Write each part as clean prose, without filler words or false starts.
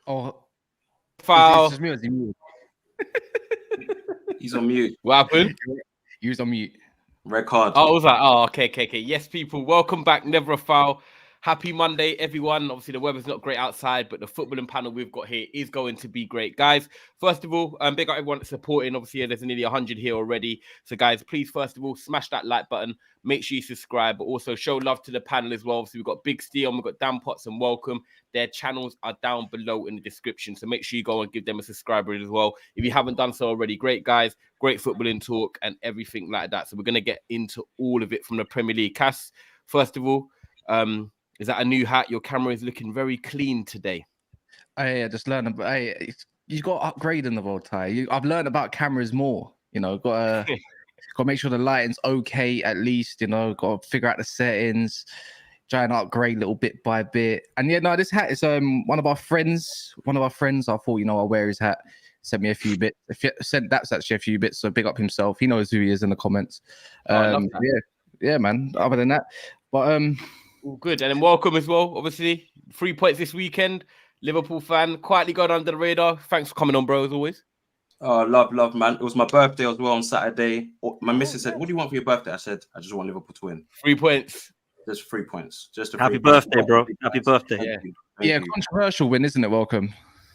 Oh, foul. Is he muted? He's on mute. What happened? He was on mute. Red card. Oh, was that? Oh, okay. Yes, people, welcome back. Never a foul. Happy Monday, everyone. Obviously, the weather's not great outside, but the footballing panel we've got here is going to be great. Guys, first of all, big up everyone that's supporting. Obviously, there's nearly 100 here already. So, guys, please, first of all, smash that like button. Make sure you subscribe, but also show love to the panel as well. Obviously, we've got Big Steel, we've got Dan Potts and Welcome. Their channels are down below in the description. So make sure you go and give them a subscriber as well. If you haven't done so already, great guys, great footballing talk and everything like that. So we're going to get into all of it from the Premier League. Cass, first of all, is that a new hat? Your camera is looking very clean today. I just learned about. You got to upgrade in the world, Ty. I've learned about cameras more. You know, got to make sure the lighting's okay at least. You know, got to figure out the settings, try and upgrade little bit by bit. And yeah, no, this hat is one of our friends. I thought, you know, I'll wear his hat. Sent me a few bits. Sent Daps actually a few bits. So big up himself. He knows who he is in the comments. Yeah, man. Other than that, but all good. And then Welcome as well. Obviously, 3 points this weekend. Liverpool fan, quietly going under the radar. Thanks for coming on, bro, as always. Oh, love, man. It was my birthday as well on Saturday. My missus said, "What do you want for your birthday?" I said, "I just want Liverpool to win." 3 points. Just 3 points. Just a happy birthday, bro. Happy birthday. Thank yeah, you. Controversial win, isn't it? Welcome.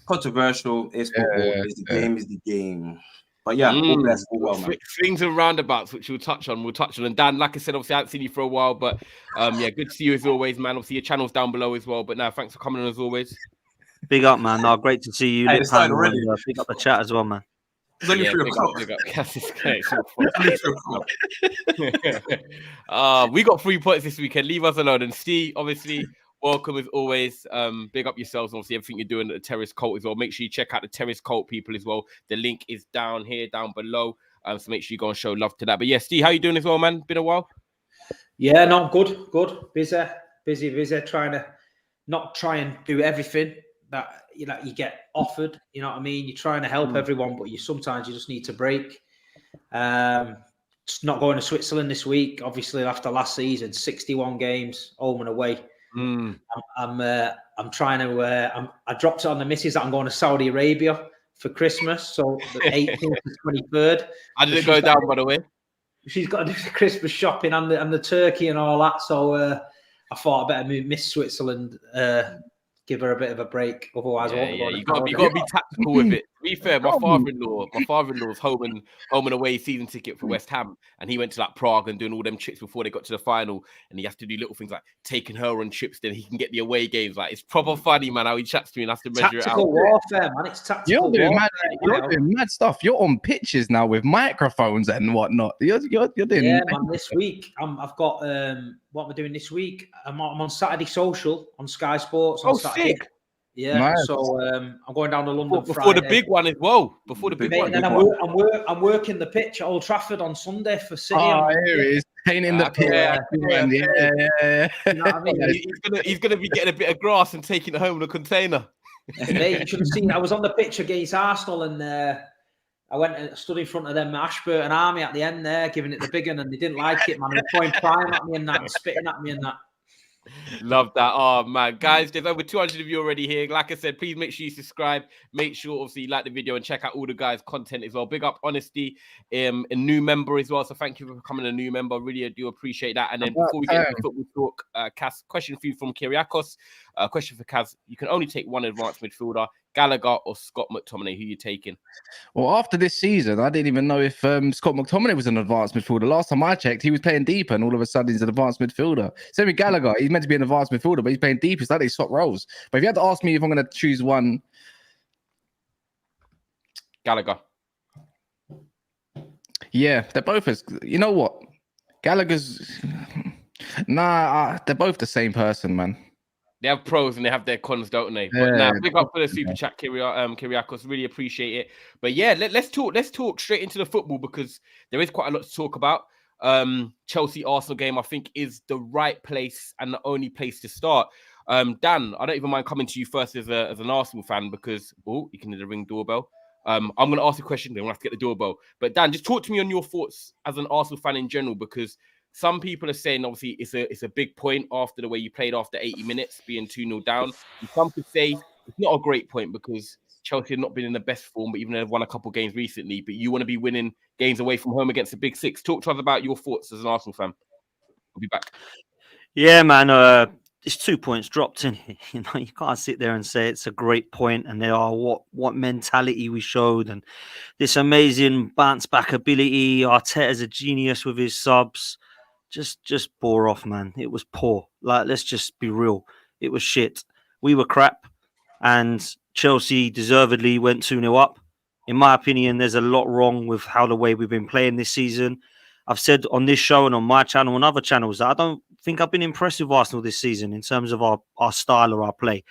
Controversial. It's football. It's the game. Is the game. But yeah, all blessed, all well, man. Things and roundabouts, which we'll touch on. And Dan, like I said, obviously I haven't seen you for a while, but yeah, good to see you as always, man. Obviously your channel's down below as well. But now, thanks for coming on as always. Big up, man. No, great to see you. Hey, it's started already. Big up the chat as well, man. It's only 3 o'clock. We got 3 points this weekend. Leave us alone. And Steve, obviously, welcome as always. Big up yourselves. Obviously, everything you're doing at the Terrace Cult as well. Make sure you check out the Terrace Cult people as well. The link is down here, down below. So make sure you go and show love to that. But yeah, Steve, how you doing as well, man? Been a while. Yeah, no, good. Busy. Trying to not try and do everything that you get offered. You know what I mean? You're trying to help everyone, but sometimes you just need to break. Just not going to Switzerland this week. Obviously, after last season, 61 games home and away. I'm trying to. I dropped it on the missus that I'm going to Saudi Arabia for Christmas, so the 18th to 23rd. How did it go down, by the way? She's got to do the Christmas shopping and the turkey and all that. So I thought I better miss Switzerland. Give her a bit of a break, otherwise, you got to be tactical with it. To be fair, my father-in-law's home and away season ticket for West Ham, and he went to like Prague and doing all them trips before they got to the final, and he has to do little things like taking her on trips, then he can get the away games. Like, it's proper funny, man, how he chats to me and has to measure tactical it out. warfare, man. It's tactical warfare. You're doing mad stuff. You're on pitches now with microphones and whatnot. You're doing. Yeah, man. This week, I've got what we're doing this week. I'm on Saturday Social on Sky Sports. On Saturday. Sick. Yeah, nice. So I'm going down to London before Friday. the big one as well. Before the big one. And then I'm working the pitch at Old Trafford on Sunday for City. Oh, here it is. Painting the pitch. Yeah. You know what I mean? He's gonna be getting a bit of grass and taking it home in a container. Mate, you should have seen. I was on the pitch against Arsenal, and I went and stood in front of them Ashburton Army at the end there, giving it the big one, and they didn't like it, man. They were throwing prime at me and that, and spitting at me and that. Love that. Oh man, guys, there's over 200 of you already here. Like I said, please make sure you subscribe. Make sure obviously you like the video and check out all the guys' content as well. Big up Honesty, a new member as well. So thank you for becoming a new member. Really do appreciate that. And then before we get into football talk, Kaz, question for you from Kyriakos. Question for Kaz: you can only take one advanced midfielder, Gallagher or Scott McTominay. Who you taking? Well, after this season, I didn't even know if Scott McTominay was an advanced midfielder. Last time I checked, he was playing deeper, and all of a sudden he's an advanced midfielder. Same with Gallagher. He's meant to be an advanced midfielder, but he's playing deep. It's like they swap roles. But if you had to ask me if I'm going to choose one, Gallagher. Yeah, they're both as. You know what? Gallagher's. They're both the same person, man. They have pros and they have their cons, don't they? But now, big up for the super chat, Kyriakos. Really appreciate it. But yeah, let's talk straight into the football because there is quite a lot to talk about. Chelsea Arsenal game, I think, is the right place and the only place to start. Dan, I don't even mind coming to you first as an Arsenal fan because you can hear the ring doorbell. I'm going to ask a question, then we'll have to get the doorbell. But Dan, just talk to me on your thoughts as an Arsenal fan in general, because some people are saying, obviously, it's a big point after the way you played after 80 minutes, being 2-0 down. And some could say it's not a great point because Chelsea have not been in the best form, but even though they've won a couple of games recently, but you want to be winning games away from home against the Big Six. Talk to us about your thoughts as an Arsenal fan. We'll be back. Yeah, man. It's 2 points dropped in here. You know, you can't sit there and say it's a great point and there are what mentality we showed and this amazing bounce back ability. Arteta's a genius with his subs. Just bore off, man. It was poor. Like, let's just be real. It was shit. We were crap, and Chelsea deservedly went 2-0 up. In my opinion, there's a lot wrong with how the way we've been playing this season. I've said on this show and on my channel and other channels that I don't think I've been impressed with Arsenal this season in terms of our style or our play.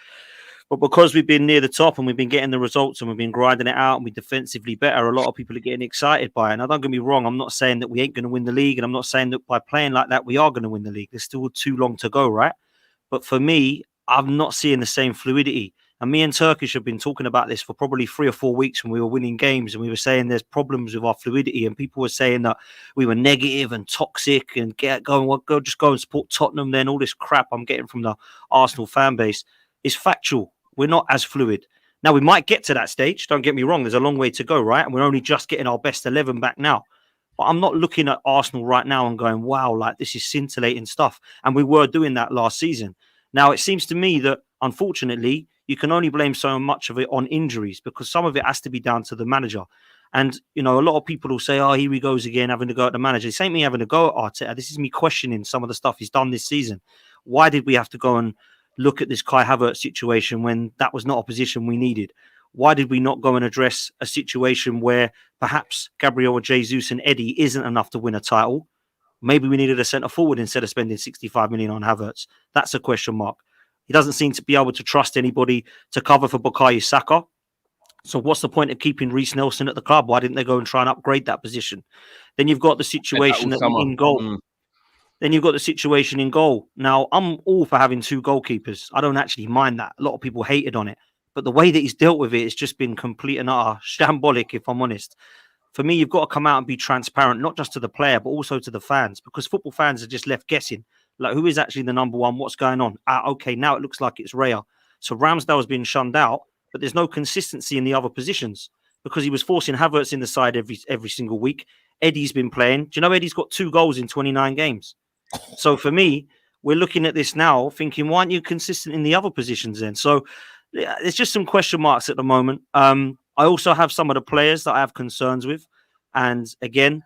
But because we've been near the top and we've been getting the results and we've been grinding it out and we're defensively better, a lot of people are getting excited by it. Now, don't get me wrong, I'm not saying that we ain't going to win the league, and I'm not saying that by playing like that, we are going to win the league. There's still too long to go, right? But for me, I'm not seeing the same fluidity. And me and Turkish have been talking about this for probably 3 or 4 weeks when we were winning games, and we were saying there's problems with our fluidity, and people were saying that we were negative and toxic and go and support Tottenham then, all this crap I'm getting from the Arsenal fan base is factual. We're not as fluid. Now, we might get to that stage. Don't get me wrong. There's a long way to go, right? And we're only just getting our best 11 back now. But I'm not looking at Arsenal right now and going, wow, like this is scintillating stuff. And we were doing that last season. Now, it seems to me that, unfortunately, you can only blame so much of it on injuries because some of it has to be down to the manager. And, you know, a lot of people will say, oh, here he goes again, having to go at the manager. This ain't me having to go at Arteta. This is me questioning some of the stuff he's done this season. Why did we have to go and look at this Kai Havertz situation when that was not a position we needed? Why did we not go and address a situation where perhaps Gabriel Jesus and Eddie isn't enough to win a title? Maybe we needed a centre forward instead of spending 65 million on Havertz. That's a question mark. He doesn't seem to be able to trust anybody to cover for Bukayo Saka. So what's the point of keeping Reece Nelson at the club? Why didn't they go and try and upgrade that position? Then you've got the situation that in goal. Then you've got the situation in goal. Now, I'm all for having 2 goalkeepers. I don't actually mind that. A lot of people hated on it. But the way that he's dealt with it has just been complete and utter shambolic, if I'm honest. For me, you've got to come out and be transparent, not just to the player, but also to the fans, because football fans are just left guessing. Like, who is actually the number one? What's going on? Okay, now it looks like it's Raya. So Ramsdale's been shunned out, but there's no consistency in the other positions because he was forcing Havertz in the side every single week. Eddie's been playing. Do you know Eddie's got 2 goals in 29 games? So for me, we're looking at this now thinking, why aren't you consistent in the other positions then? So there's just some question marks at the moment. I also have some of the players that I have concerns with. And again,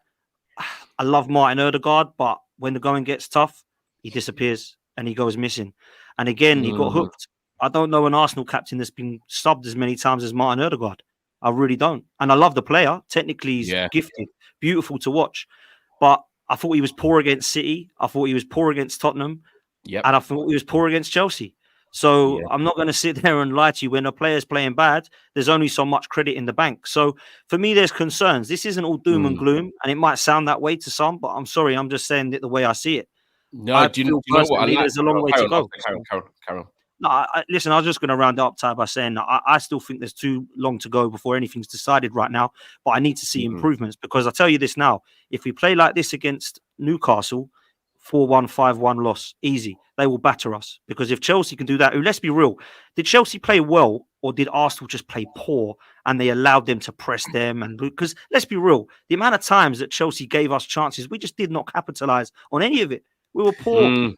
I love Martin Odegaard, but when the going gets tough, he disappears and he goes missing. And again, he got hooked. I don't know an Arsenal captain that's been subbed as many times as Martin Odegaard. I really don't. And I love the player. Technically, he's gifted, beautiful to watch. But I thought he was poor against City. I thought he was poor against Tottenham. And I thought he was poor against Chelsea. So I'm not going to sit there and lie to you. When a player's playing bad, there's only so much credit in the bank. So for me, there's concerns. This isn't all doom and gloom. And it might sound that way to some, but I'm sorry. I'm just saying it the way I see it. No, do you know what? There's a long way to go. Carol. No, listen, I was just going to round up, Ty, by saying that I still think there's too long to go before anything's decided right now. But I need to see improvements because I tell you this now, if we play like this against Newcastle, 4-1, 5-1 loss, easy. They will batter us because if Chelsea can do that, let's be real. Did Chelsea play well or did Arsenal just play poor and they allowed them to press them? And because let's be real, the amount of times that Chelsea gave us chances, we just did not capitalize on any of it. We were poor.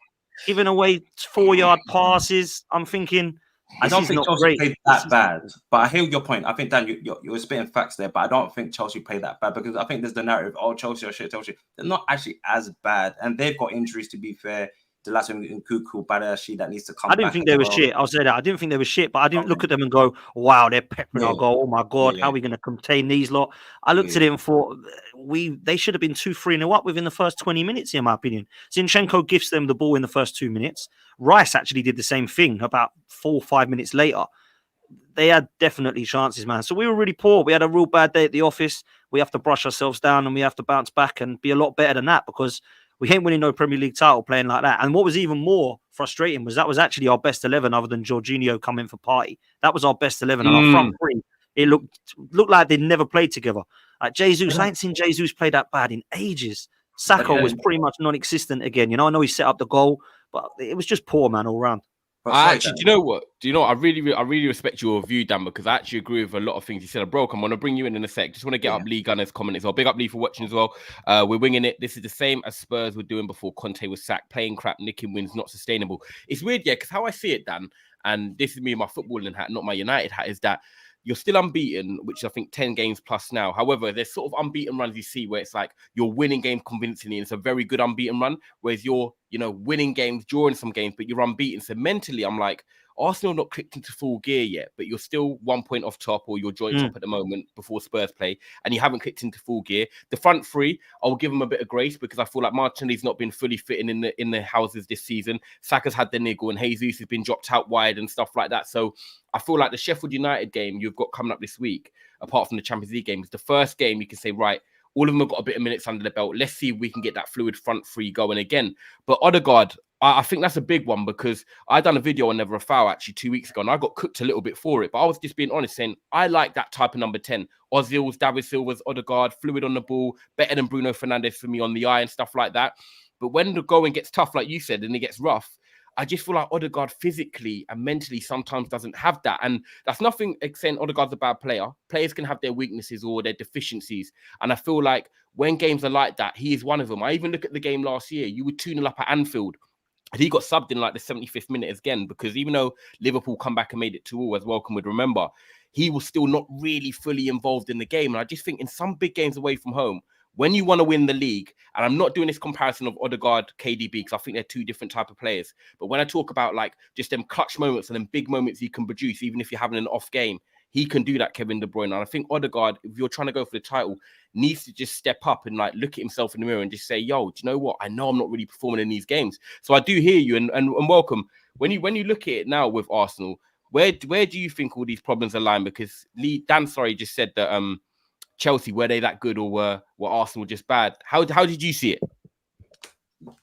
Giving away 4-yard passes. I'm thinking, I don't think Chelsea played that bad, but I hear your point. I think, Dan, you're spitting facts there, but I don't think Chelsea played that bad because I think there's the narrative, oh, Chelsea are shit, Chelsea. They're not actually as bad, and they've got injuries, to be fair. the last one in Kuku, Badashi that needs to come I didn't back think as they were well. shit. I'll say that. I didn't think they were shit, but I didn't look at them and go, wow, they're peppering our goal. Oh my God, how are we going to contain these lot? I looked at it and thought they should have been 2-3-0 up within the first 20 minutes, in my opinion. Zinchenko gifts them the ball in the first 2 minutes. Rice actually did the same thing about 4 or 5 minutes later. They had definitely chances, man. So we were really poor. We had a real bad day at the office. We have to brush ourselves down and we have to bounce back and be a lot better than that, because we ain't winning no Premier League title playing like that. And what was even more frustrating was that was actually our best 11 other than Jorginho coming for Partey. That was our best 11. And our front three, it looked like they'd never played together. Like Jesus, I ain't seen Jesus play that bad in ages. Saka was pretty much non-existent again. You know, I know he set up the goal, but it was just poor, man, all round. I actually, do you know what? I really respect your view, Dan, because I actually agree with a lot of things you said. I'm going to bring you in a sec. Just want to get up Lee Gunner's comment as well. Big up Lee for watching as well. We're winging it. This is the same as Spurs were doing before Conte was sacked. Playing crap, nicking wins, not sustainable. It's weird, because how I see it, Dan, and this is me in my footballing hat, not my United hat, is that you're still unbeaten, which I think 10 games plus now. However, there's sort of unbeaten runs you see where it's like you're winning games convincingly, and it's a very good unbeaten run, whereas you're, winning games, drawing some games, but you're unbeaten. So mentally, I'm like, Arsenal not clicked into full gear yet, but you're still 1 point off top, or you're joint top at the moment before Spurs play, and you haven't clicked into full gear. The front three, I'll give them a bit of grace because I feel like Martinelli's not been fully fitting in the houses this season. Saka's had the niggle, and Jesus has been dropped out wide and stuff like that. So I feel like the Sheffield United game you've got coming up this week, apart from the Champions League game, is the first game you can say, right, all of them have got a bit of minutes under the belt. Let's see if we can get that fluid front three going again. But Odegaard, I think that's a big one, because I done a video on Never a Foul actually 2 weeks ago, and I got cooked a little bit for it. But I was just being honest, saying I like that type of number 10. Ozil's, David Silva's, Odegaard, fluid on the ball, better than Bruno Fernandes for me on the eye and stuff like that. But when the going gets tough, like you said, and it gets rough, I just feel like Odegaard physically and mentally sometimes doesn't have that. And that's nothing saying Odegaard's a bad player. Players can have their weaknesses or their deficiencies. And I feel like when games are like that, he is one of them. I even look at the game last year. You were 2-0 up at Anfield, and he got subbed in like the 75th minute again, because even though Liverpool come back and made it 2-2, as Welcome would remember, he was still not really fully involved in the game. And I just think in some big games away from home, when you want to win the league, and I'm not doing this comparison of Odegaard, KDB, because I think they're two different type of players. But when I talk about like just them clutch moments and them big moments he can produce, even if you're having an off game, he can do that, Kevin De Bruyne. And I think Odegaard, if you're trying to go for the title, needs to just step up and like look at himself in the mirror and just say, yo, do you know what? I know I'm not really performing in these games. So I do hear you and Welcome. When you look at it now with Arsenal, where do you think all these problems are lying? Because Dan just said that Chelsea, were they that good, or were Arsenal just bad? How did you see it?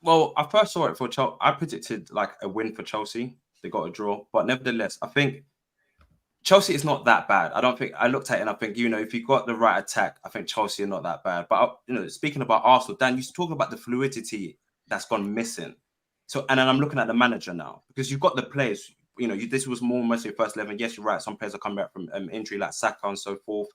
Well, I first saw it for Chelsea. I predicted like a win for Chelsea. They got a draw, but nevertheless, I think Chelsea is not that bad. I looked at it and I think, if you got the right attack, I think Chelsea are not that bad. But, speaking about Arsenal, Dan, you talking about the fluidity that's gone missing. So, and then I'm looking at the manager now, because you've got the players, this was more mostly first 11. Yes, you're right. Some players are coming back from injury like Saka and so forth.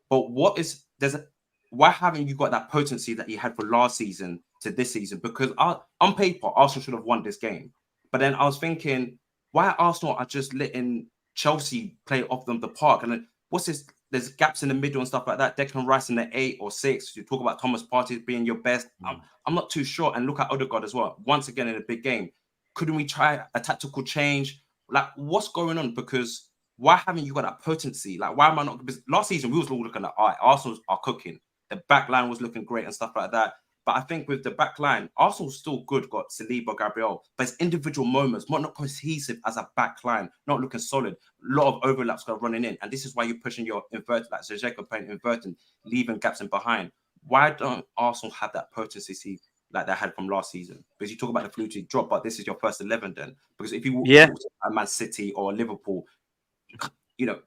But why haven't you got that potency that you had for last season to this season? Because on paper, Arsenal should have won this game. But then I was thinking, why Arsenal are just letting Chelsea play off them the park? And then what's this? There's gaps in the middle and stuff like that. Declan Rice in the 8 or 6. You talk about Thomas Partey being your best. I'm not too sure. And look at Odegaard as well. Once again in a big game. Couldn't we try a tactical change? Like, what's going on? Because why haven't you got that potency? Like, why am I not? Because last season we was all looking at, all right, Arsenal are cooking. The back line was looking great and stuff like that. But I think with the back line, Arsenal's still good, got Saliba, Gabriel, but it's individual moments, not cohesive as a back line, not looking solid. A lot of overlaps got running in. And this is why you're pushing your inverted, like Zinchenko playing inverted, leaving gaps in behind. Why don't Arsenal have that potency like they had from last season? Because you talk about the fluidity drop, but this is your first 11 then. Because if you walk at Man City or Liverpool,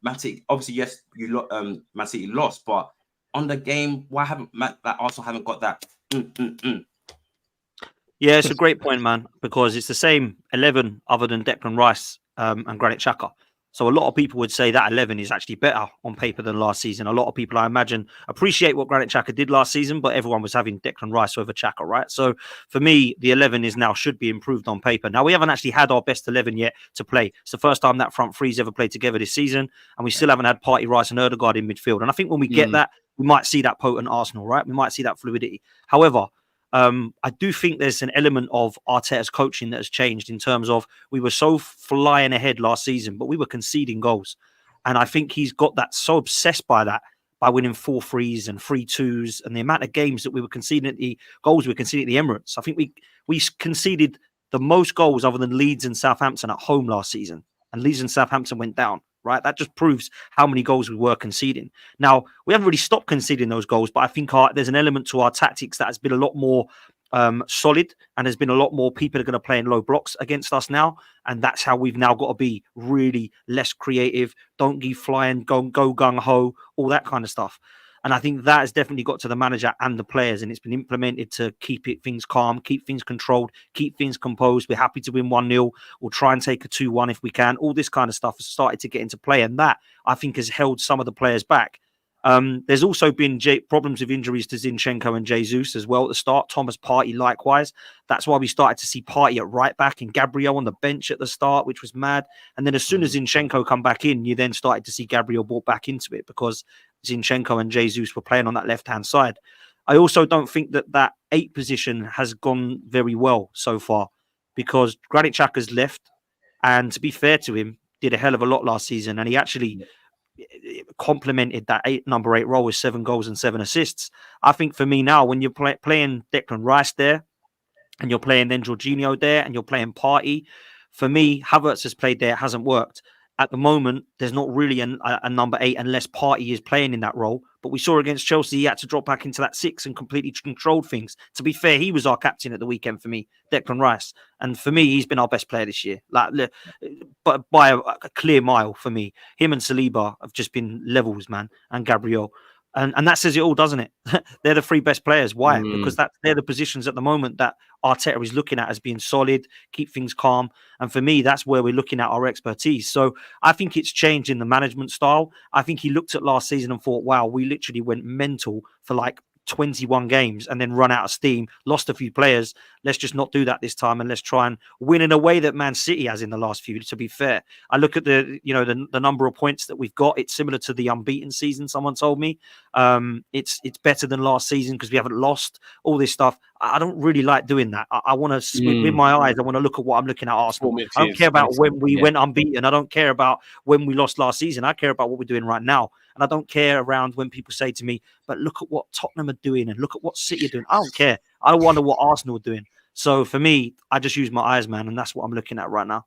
Man City, obviously, yes, Man City lost, but on the game, why haven't Arsenal haven't got that? Yeah, it's a great point, man, because it's the same 11 other than Declan Rice and Granit Xhaka. So a lot of people would say that 11 is actually better on paper than last season. A lot of people, I imagine, appreciate what Granit Xhaka did last season, but everyone was having Declan Rice over Xhaka, right? So for me, the 11 should be improved on paper. Now, we haven't actually had our best 11 yet to play. It's the first time that front three's ever played together this season, and we still haven't had Partey, Rice and Odegaard in midfield. And I think when we get that, we might see that potent Arsenal, right? We might see that fluidity. However, I do think there's an element of Arteta's coaching that has changed in terms of we were so flying ahead last season, but we were conceding goals. And I think he's got that so obsessed by that, by winning 4-3s and 3-2s, and the amount of games that we were conceding goals we were conceding at the Emirates. I think we conceded the most goals other than Leeds and Southampton at home last season. And Leeds and Southampton went down, right? That just proves how many goals we were conceding. Now, we haven't really stopped conceding those goals, but I think there's an element to our tactics that has been a lot more solid, and there's been a lot more people are going to play in low blocks against us now. And that's how we've now got to be really less creative. Don't give flying, go gung-ho, all that kind of stuff. And I think that has definitely got to the manager and the players, and it's been implemented to keep things calm, keep things controlled, keep things composed. We're happy to win 1-0. We'll try and take a 2-1 if we can. All this kind of stuff has started to get into play, and that, I think, has held some of the players back. There's also been problems with injuries to Zinchenko and Jesus as well at the start. Thomas Partey likewise. That's why we started to see Partey at right back and Gabriel on the bench at the start, which was mad. And then as soon as Zinchenko come back in, you then started to see Gabriel brought back into it because Zinchenko and Jesus were playing on that left-hand side. I also don't think that 8 position has gone very well so far because Granit Xhaka's left, and to be fair to him, did a hell of a lot last season, and he actually complemented that number 8 role with 7 goals and 7 assists. I think for me now, when you're playing Declan Rice there, and you're playing then Jorginho there, and you're playing Partey, for me, Havertz has played there, it hasn't worked. At the moment, there's not really a number 8 unless Partey is playing in that role. But we saw against Chelsea, he had to drop back into that 6 and completely controlled things. To be fair, he was our captain at the weekend for me, Declan Rice. And for me, he's been our best player this year, but by a clear mile for me. Him and Saliba have just been levels, man, and Gabriel. And that says it all, doesn't it? They're the 3 best players. Why? Because they're the positions at the moment that Arteta is looking at as being solid, keep things calm. And for me, that's where we're looking at our expertise. So I think it's changed in the management style. I think he looked at last season and thought, wow, we literally went mental for like 21 games and then run out of steam, lost a few players. Let's just not do that this time, and let's try and win in a way that Man City has in the last few. To be fair, I look at the number of points that we've got. It's similar to the unbeaten season. Someone told me it's better than last season because we haven't lost all this stuff. I don't really like doing that. I want to, with my eyes, I want to look at what I'm looking at Arsenal. I don't care about when we went unbeaten. I don't care about when we lost last season. I care about what we're doing right now. And I don't care around when people say to me, but look at what Tottenham are doing and look at what City are doing. I don't care. I wonder what Arsenal are doing. So for me, I just use my eyes, man. And that's what I'm looking at right now.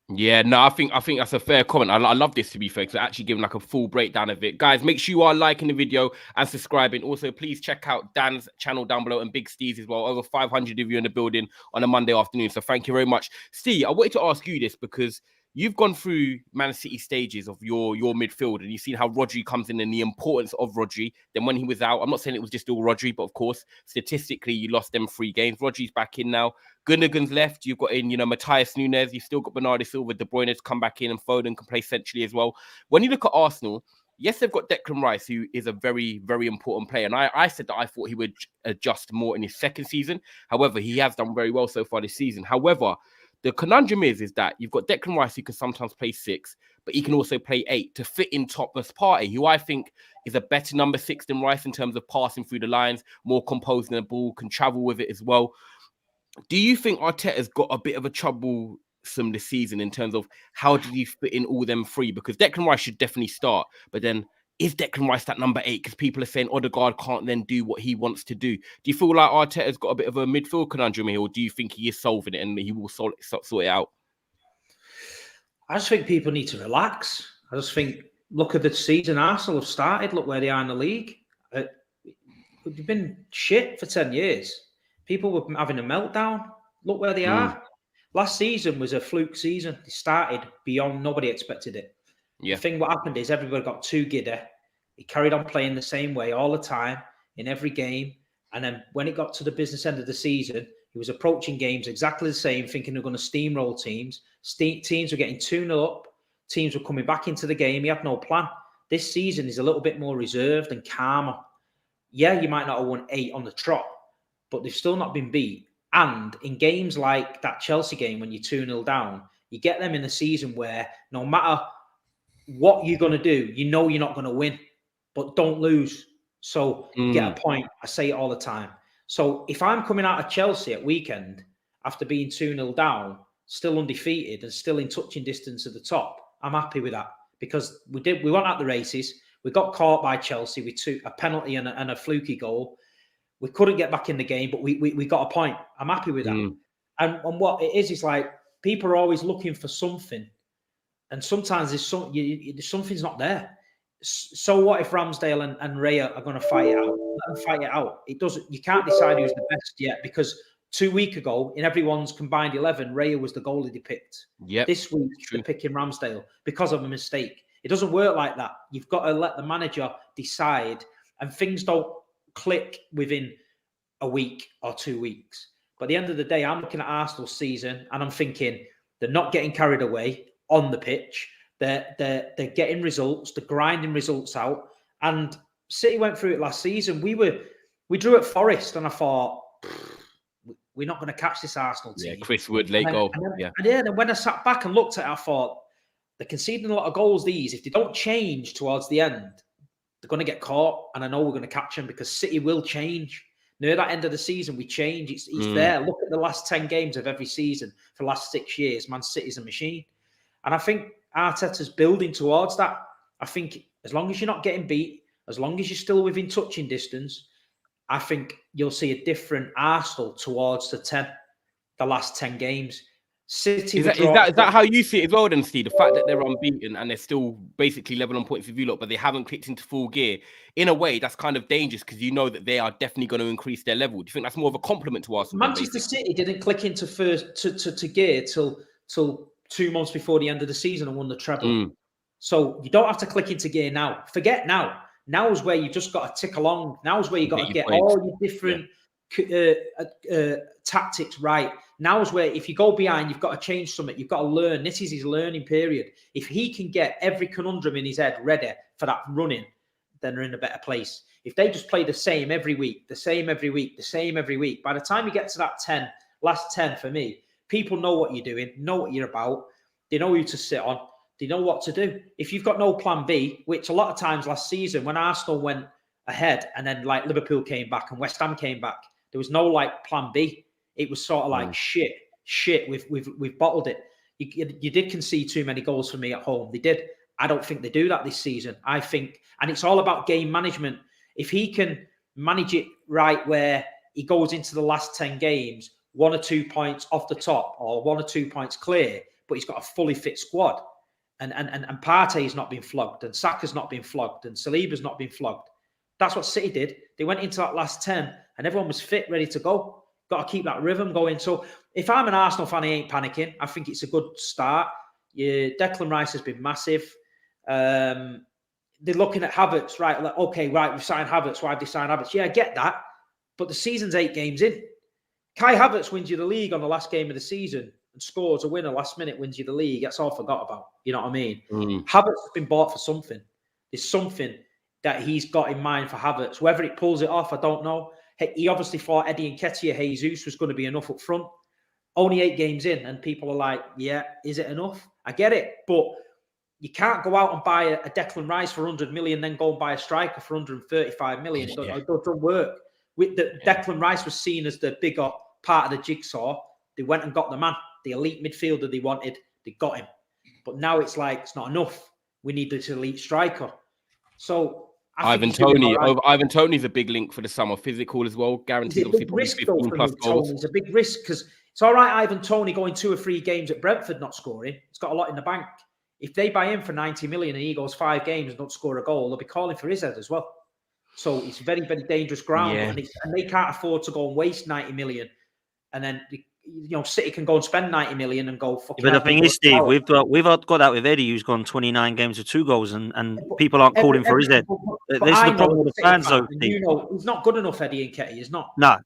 Yeah, no, I think that's a fair comment. I love this, to be fair, because I actually giving like a full breakdown of it. Guys, make sure you are liking the video and subscribing. Also, please check out Dan's channel down below and Big Steve's as well. Over 500 of you in the building on a Monday afternoon. So thank you very much. Steve, I wanted to ask you this because you've gone through Man City stages of your midfield, and you've seen how Rodri comes in and the importance of Rodri. Then when he was out, I'm not saying it was just all Rodri, but of course, statistically, you lost them 3 games. Rodri's back in now. Gundogan's left. You've got in, Matthias Nunes. You've still got Bernardo Silva, De Bruyne to come back in, and Foden can play centrally as well. When you look at Arsenal, yes, they've got Declan Rice, who is a very, very important player. And I said that I thought he would adjust more in his second season. However, he has done very well so far this season. However, the conundrum is that you've got Declan Rice, who can sometimes play 6, but he can also play 8 to fit in Thomas Partey, who I think is a better number 6 than Rice in terms of passing through the lines, more composed in the ball, can travel with it as well. Do you think Arteta's got a bit of a troublesome this season in terms of how did he fit in all them 3? Because Declan Rice should definitely start, but then is Declan Rice that number 8? Because people are saying Odegaard can't then do what he wants to do. Do you feel like Arteta's got a bit of a midfield conundrum here, or do you think he is solving it and he will sort it out? I just think people need to relax. I just think, look at the season Arsenal have started. Look where they are in the league. They've been shit for 10 years. People were having a meltdown. Look where they are. Last season was a fluke season. They started beyond, nobody expected it. Yeah. The thing what happened is everybody got too giddy. He carried on playing the same way all the time in every game. And then when it got to the business end of the season, he was approaching games exactly the same, thinking they're going to steamroll teams. Teams were getting 2-0 up. Teams were coming back into the game. He had no plan. This season is a little bit more reserved and calmer. Yeah, you might not have won 8 on the trot, but they've still not been beat. And in games like that Chelsea game, when you're 2-0 down, you get them in the season where no matter what you're going to do, you know you're not going to win, but don't lose. So get a point. I say it all the time. So if I'm coming out of Chelsea at weekend after being 2-0 down, still undefeated and still in touching distance at the top, I'm happy with that, because we went out the races. We got caught by Chelsea with a penalty and a fluky goal. We couldn't get back in the game, but we got a point. I'm happy with that. And what it is like people are always looking for something, and sometimes something's not there. So what if Ramsdale and Raya are going to fight it out? Let them fight it out. It doesn't. You can't decide who's the best yet, because 2 weeks ago, in everyone's combined 11, Raya was the goalie they picked. Yep. This week, they're picking Ramsdale because of a mistake. It doesn't work like that. You've got to let the manager decide, and things don't click within a week or 2 weeks. But at the end of the day, I'm looking at Arsenal's season and I'm thinking they're not getting carried away on the pitch. They're getting results. They're grinding results out. And City went through it last season. We drew at Forest, and I thought, we're not going to catch this Arsenal team. Yeah, Chris Wood, late goal. And when I sat back and looked at it, I thought, they're conceding a lot of goals, these. If they don't change towards the end, they're going to get caught. And I know we're going to catch them, because City will change. Near that end of the season, we change. It's there. Look at the last 10 games of every season for the last 6 years. Man City's a machine. And I think Arteta's building towards that. I think as long as you're not getting beat, as long as you're still within touching distance, I think you'll see a different Arsenal towards the last 10 games. City. Is that how you see it as well, then, Steve? The fact that they're unbeaten and they're still basically level on points with you lot, but they haven't clicked into full gear. In a way, that's kind of dangerous, because you know that they are definitely going to increase their level. Do you think that's more of a compliment to Arsenal? Manchester City didn't click into to gear till 2 months before the end of the season and won the treble. So you don't have to click into gear now. Forget now. Now is where you just got to tick along. Now is where you got to get all your different tactics right. Now is where, if you go behind, you've got to change something. You've got to learn. This is his learning period. If he can get every conundrum in his head ready for that running, then they're in a better place. If they just play the same every week, by the time you get to that last 10 for me, people know what you're doing, know what you're about. They know who to sit on. They know what to do. If you've got no plan B, which a lot of times last season when Arsenal went ahead and then like Liverpool came back and West Ham came back, there was no like plan B. It was sort of like shit. We've bottled it. You did concede too many goals for me at home. They did. I don't think they do that this season. I think, and it's all about game management. If he can manage it right, where he goes into the last 10 games 1 or 2 points off the top or 1 or 2 points clear, but he's got a fully fit squad, and Partey's not been flogged, and Saka's not been flogged, and Saliba's not been flogged. That's what City did. They went into that last 10 and everyone was fit, ready to go. Got to keep that rhythm going. So if I'm an Arsenal fan, I ain't panicking. I think it's a good start. Declan Rice has been massive. They're looking at Havertz, right? Like, okay, right, we've signed Havertz. Why have they signed Havertz? Yeah, I get that. But the season's 8 games in. Kai Havertz wins you the league on the last game of the season and scores a winner last minute, wins you the league. That's all forgot about. You know what I mean? Havertz has been bought for something. There's something that he's got in mind for Havertz. Whether it pulls it off, I don't know. He obviously thought Eddie Nketiah, Jesus was going to be enough up front. Only 8 games in, and people are like, yeah, is it enough? I get it, but you can't go out and buy a Declan Rice for 100 million, then go and buy a striker for 135 million. It doesn't work. Declan Rice was seen as the bigger part of the jigsaw. They went and got the man, the elite midfielder they wanted. They got him. But now it's like, it's not enough. We need this elite striker. So Ivan Toney. Ivan Toney's a big link for the summer. Physical as well. Guaranteed. It's a big risk though for him, Tony. It's a big risk, because it's all right, Ivan Toney going 2 or 3 games at Brentford not scoring. It's got a lot in the bank. If they buy him for 90 million and he goes 5 games and don't score a goal, they'll be calling for his head as well. So it's very, very dangerous ground. Yeah. And they can't afford to go and waste 90 million. And then, City can go and spend 90 million and go fucking. But the thing is, Steve, we've got that with Eddie, who's gone 29 games with 2 goals, and people aren't calling for his head. This is the problem with the fans, though. He's not good enough, Eddie Nketiah. He's not. No.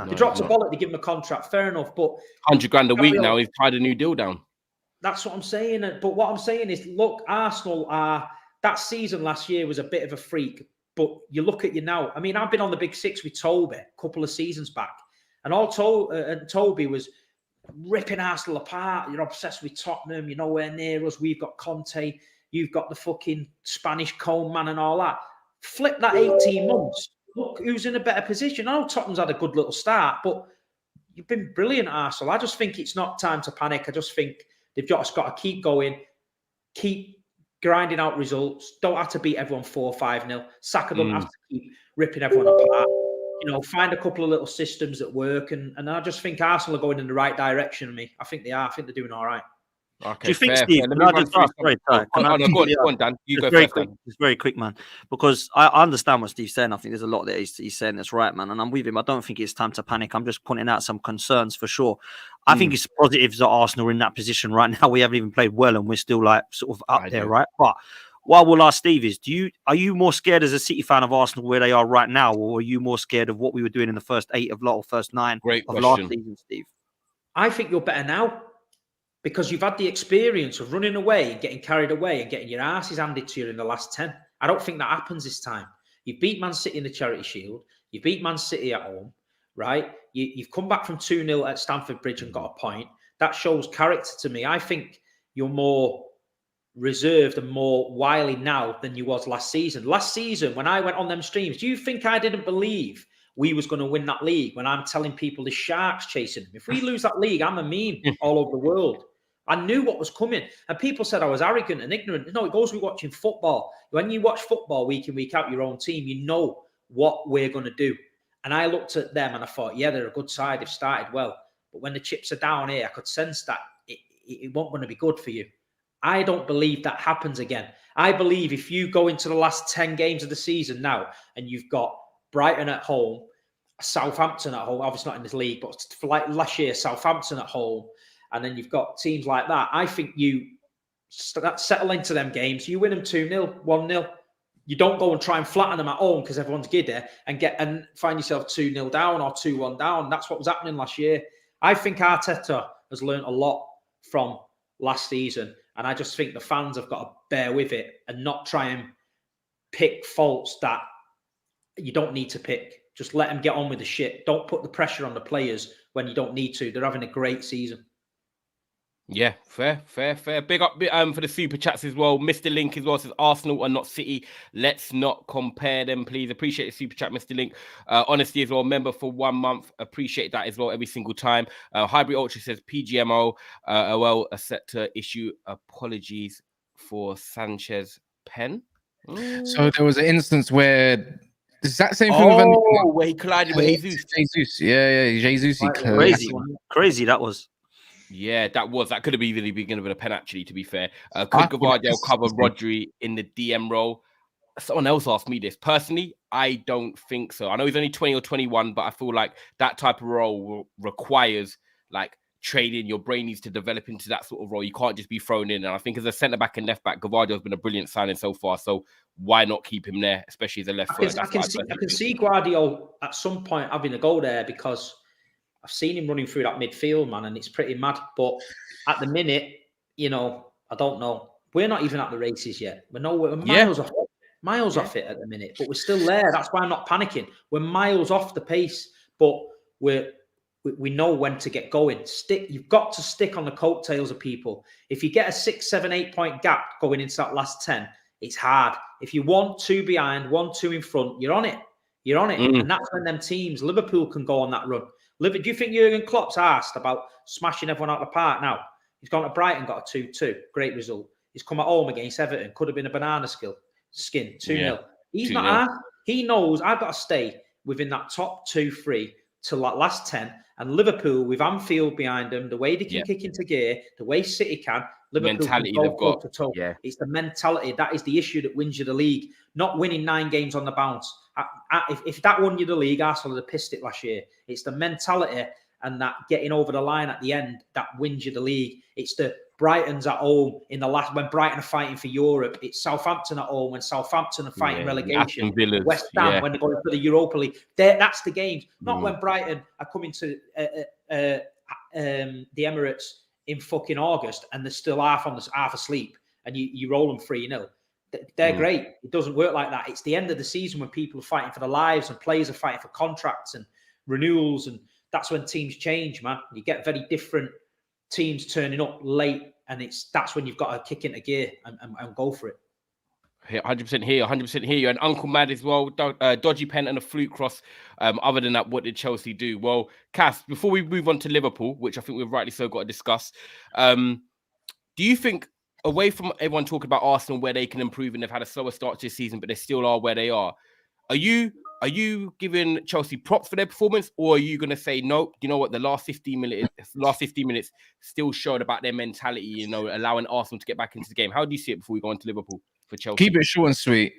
He dropped a bullet to give him a contract. Fair enough, but 100 grand a week now. He's tied a new deal down. That's what I'm saying. But what I'm saying is, look, Arsenal that season last year was a bit of a freak. But you look at you now. I mean, I've been on the Big Six with Toby a couple of seasons back. And Toby was ripping Arsenal apart. You're obsessed with Tottenham. You're nowhere near us. We've got Conte. You've got the fucking Spanish cone man and all that. Flip that 18 months. look who's in a better position. I know Tottenham's had a good little start, but you've been brilliant, Arsenal. I just think it's not time to panic. I just think they've just got to keep going, keep grinding out results. Don't have to beat everyone 4-5-0. Saka don't have to keep ripping everyone apart. You know, find a couple of little systems that work, and I just think Arsenal are going in the right direction. I think they are. I think they're doing all right. Okay, Do you think, fair, Steve? fair. Let Can me I run just through ask? Sorry, Ty, go on, Dan. You go very first, quick. Dan. It's very quick, man. Because I understand what Steve's saying. I think there's a lot that he's saying that's right, man. And I'm with him. I don't think it's time to panic. I'm just pointing out some concerns for sure. I think it's positives that Arsenal are in that position right now. We haven't even played well, and we're still like sort of up there, right? But what we'll ask Steve is, are you more scared as a City fan of Arsenal where they are right now, or are you more scared of what we were doing in the first 8 of or first 9 of last season, Steve? I think you're better now, because you've had the experience of running away and getting carried away and getting your asses handed to you in the last 10. I don't think that happens this time. You beat Man City in the Charity Shield. You beat Man City at home, right? You've come back from 2-0 at Stamford Bridge and got a point. That shows character to me. I think you're more reserved and more wily now than you was last season. Last season, when I went on them streams, do you think I didn't believe we was going to win that league when I'm telling people the Sharks chasing them? If we lose that league, I'm a meme all over the world. I knew what was coming. And people said I was arrogant and ignorant. No, it goes with watching football. When you watch football week in, week out, your own team, you know what we're going to do. And I looked at them and I thought, yeah, they're a good side. They've started well. But when the chips are down here, I could sense that it wasn't going to be good for you. I don't believe that happens again. I believe if you go into the last 10 games of the season now and you've got Brighton at home, Southampton at home, obviously not in this league, but for like last year, Southampton at home, and then you've got teams like that. I think you settle into them games. You win them 2-0, 1-0. You don't go and try and flatten them at home because everyone's giddy and find yourself 2-0 down or 2-1 down. That's what was happening last year. I think Arteta has learned a lot from last season, and I just think the fans have got to bear with it and not try and pick faults that you don't need to pick. Just let them get on with the shit. Don't put the pressure on the players when you don't need to. They're having a great season. Yeah, fair. Big up for the super chats as well. Mr. Link as well says Arsenal are not City. Let's not compare them, please. Appreciate the super chat, Mr. Link. Honesty as well. Member for 1 month. Appreciate that as well every single time. Hybrid Ultra says PGMO well are set to issue apologies for Sanchez pen. So there was an instance where is that same thing with where he collided with Jesus. Jesus, yeah, Jesus. Crazy that was. Yeah, that could have easily been given a pen, actually, to be fair. Could Gvardiol cover Rodri in the DM role? Someone else asked me this. Personally, I don't think so. I know he's only 20 or 21, but I feel like that type of role requires like training. Your brain needs to develop into that sort of role. You can't just be thrown in. And I think as a centre-back and left-back, Gvardiol's been a brilliant signing so far. So why not keep him there, especially as a left foot? I can see Gvardiol at some point having a go there, because I've seen him running through that midfield, man, and it's pretty mad. But at the minute, you know, I don't know. We're not even at the races yet. We're miles off it at the minute, but we're still there. That's why I'm not panicking. We're miles off the pace, but we know when to get going. You've got to stick on the coattails of people. If you get a 6, 7, 8 point gap going into that last 10, it's hard. If you want 2 behind, 1, 2 in front, you're on it. And that's when them teams, Liverpool can go on that run. Do you think Jurgen Klopp's asked about smashing everyone out of the park now? He's gone to Brighton, got a 2-2. Great result. He's come at home against Everton. Could have been a banana skin. 2-0. Yeah, he's 2-0. Not asked. He knows I've got to stay within that top 2-3 till that last 10. And Liverpool, with Anfield behind them, the way they can kick into gear, the way City can, Liverpool mentality can go toe to toe. Yeah. It's the mentality. That is the issue that wins you the league. Not winning 9 games on the bounce. If that won you the league, Arsenal had pissed it last year. It's the mentality and that getting over the line at the end that wins you the league. It's the Brighton's at home in the last, when Brighton are fighting for Europe. It's Southampton at home when Southampton are fighting relegation. West Ham when they're going for the Europa League. That's the games. Not when Brighton are coming to the Emirates in fucking August and they're still half asleep and you roll them 3-0. They're great. It doesn't work like that. It's the end of the season when people are fighting for their lives and players are fighting for contracts and renewals, and that's when teams change, man. You get very different teams turning up late, and that's when you've got to kick into gear and go for it. 100% here, 100% here. And Uncle Mad as well, dodgy pen and a fluke cross. Other than that, what did Chelsea do? Well, Cass, before we move on to Liverpool, which I think we've rightly so got to discuss, do you think, away from everyone talking about Arsenal where they can improve and they've had a slower start to this season, but they still are where they are you giving Chelsea props for their performance, or are you going to say, no, you know what, the last 15 minutes still showed about their mentality, you know, allowing Arsenal to get back into the game? How do you see it before we go on to Liverpool for Chelsea? Keep it short and sweet.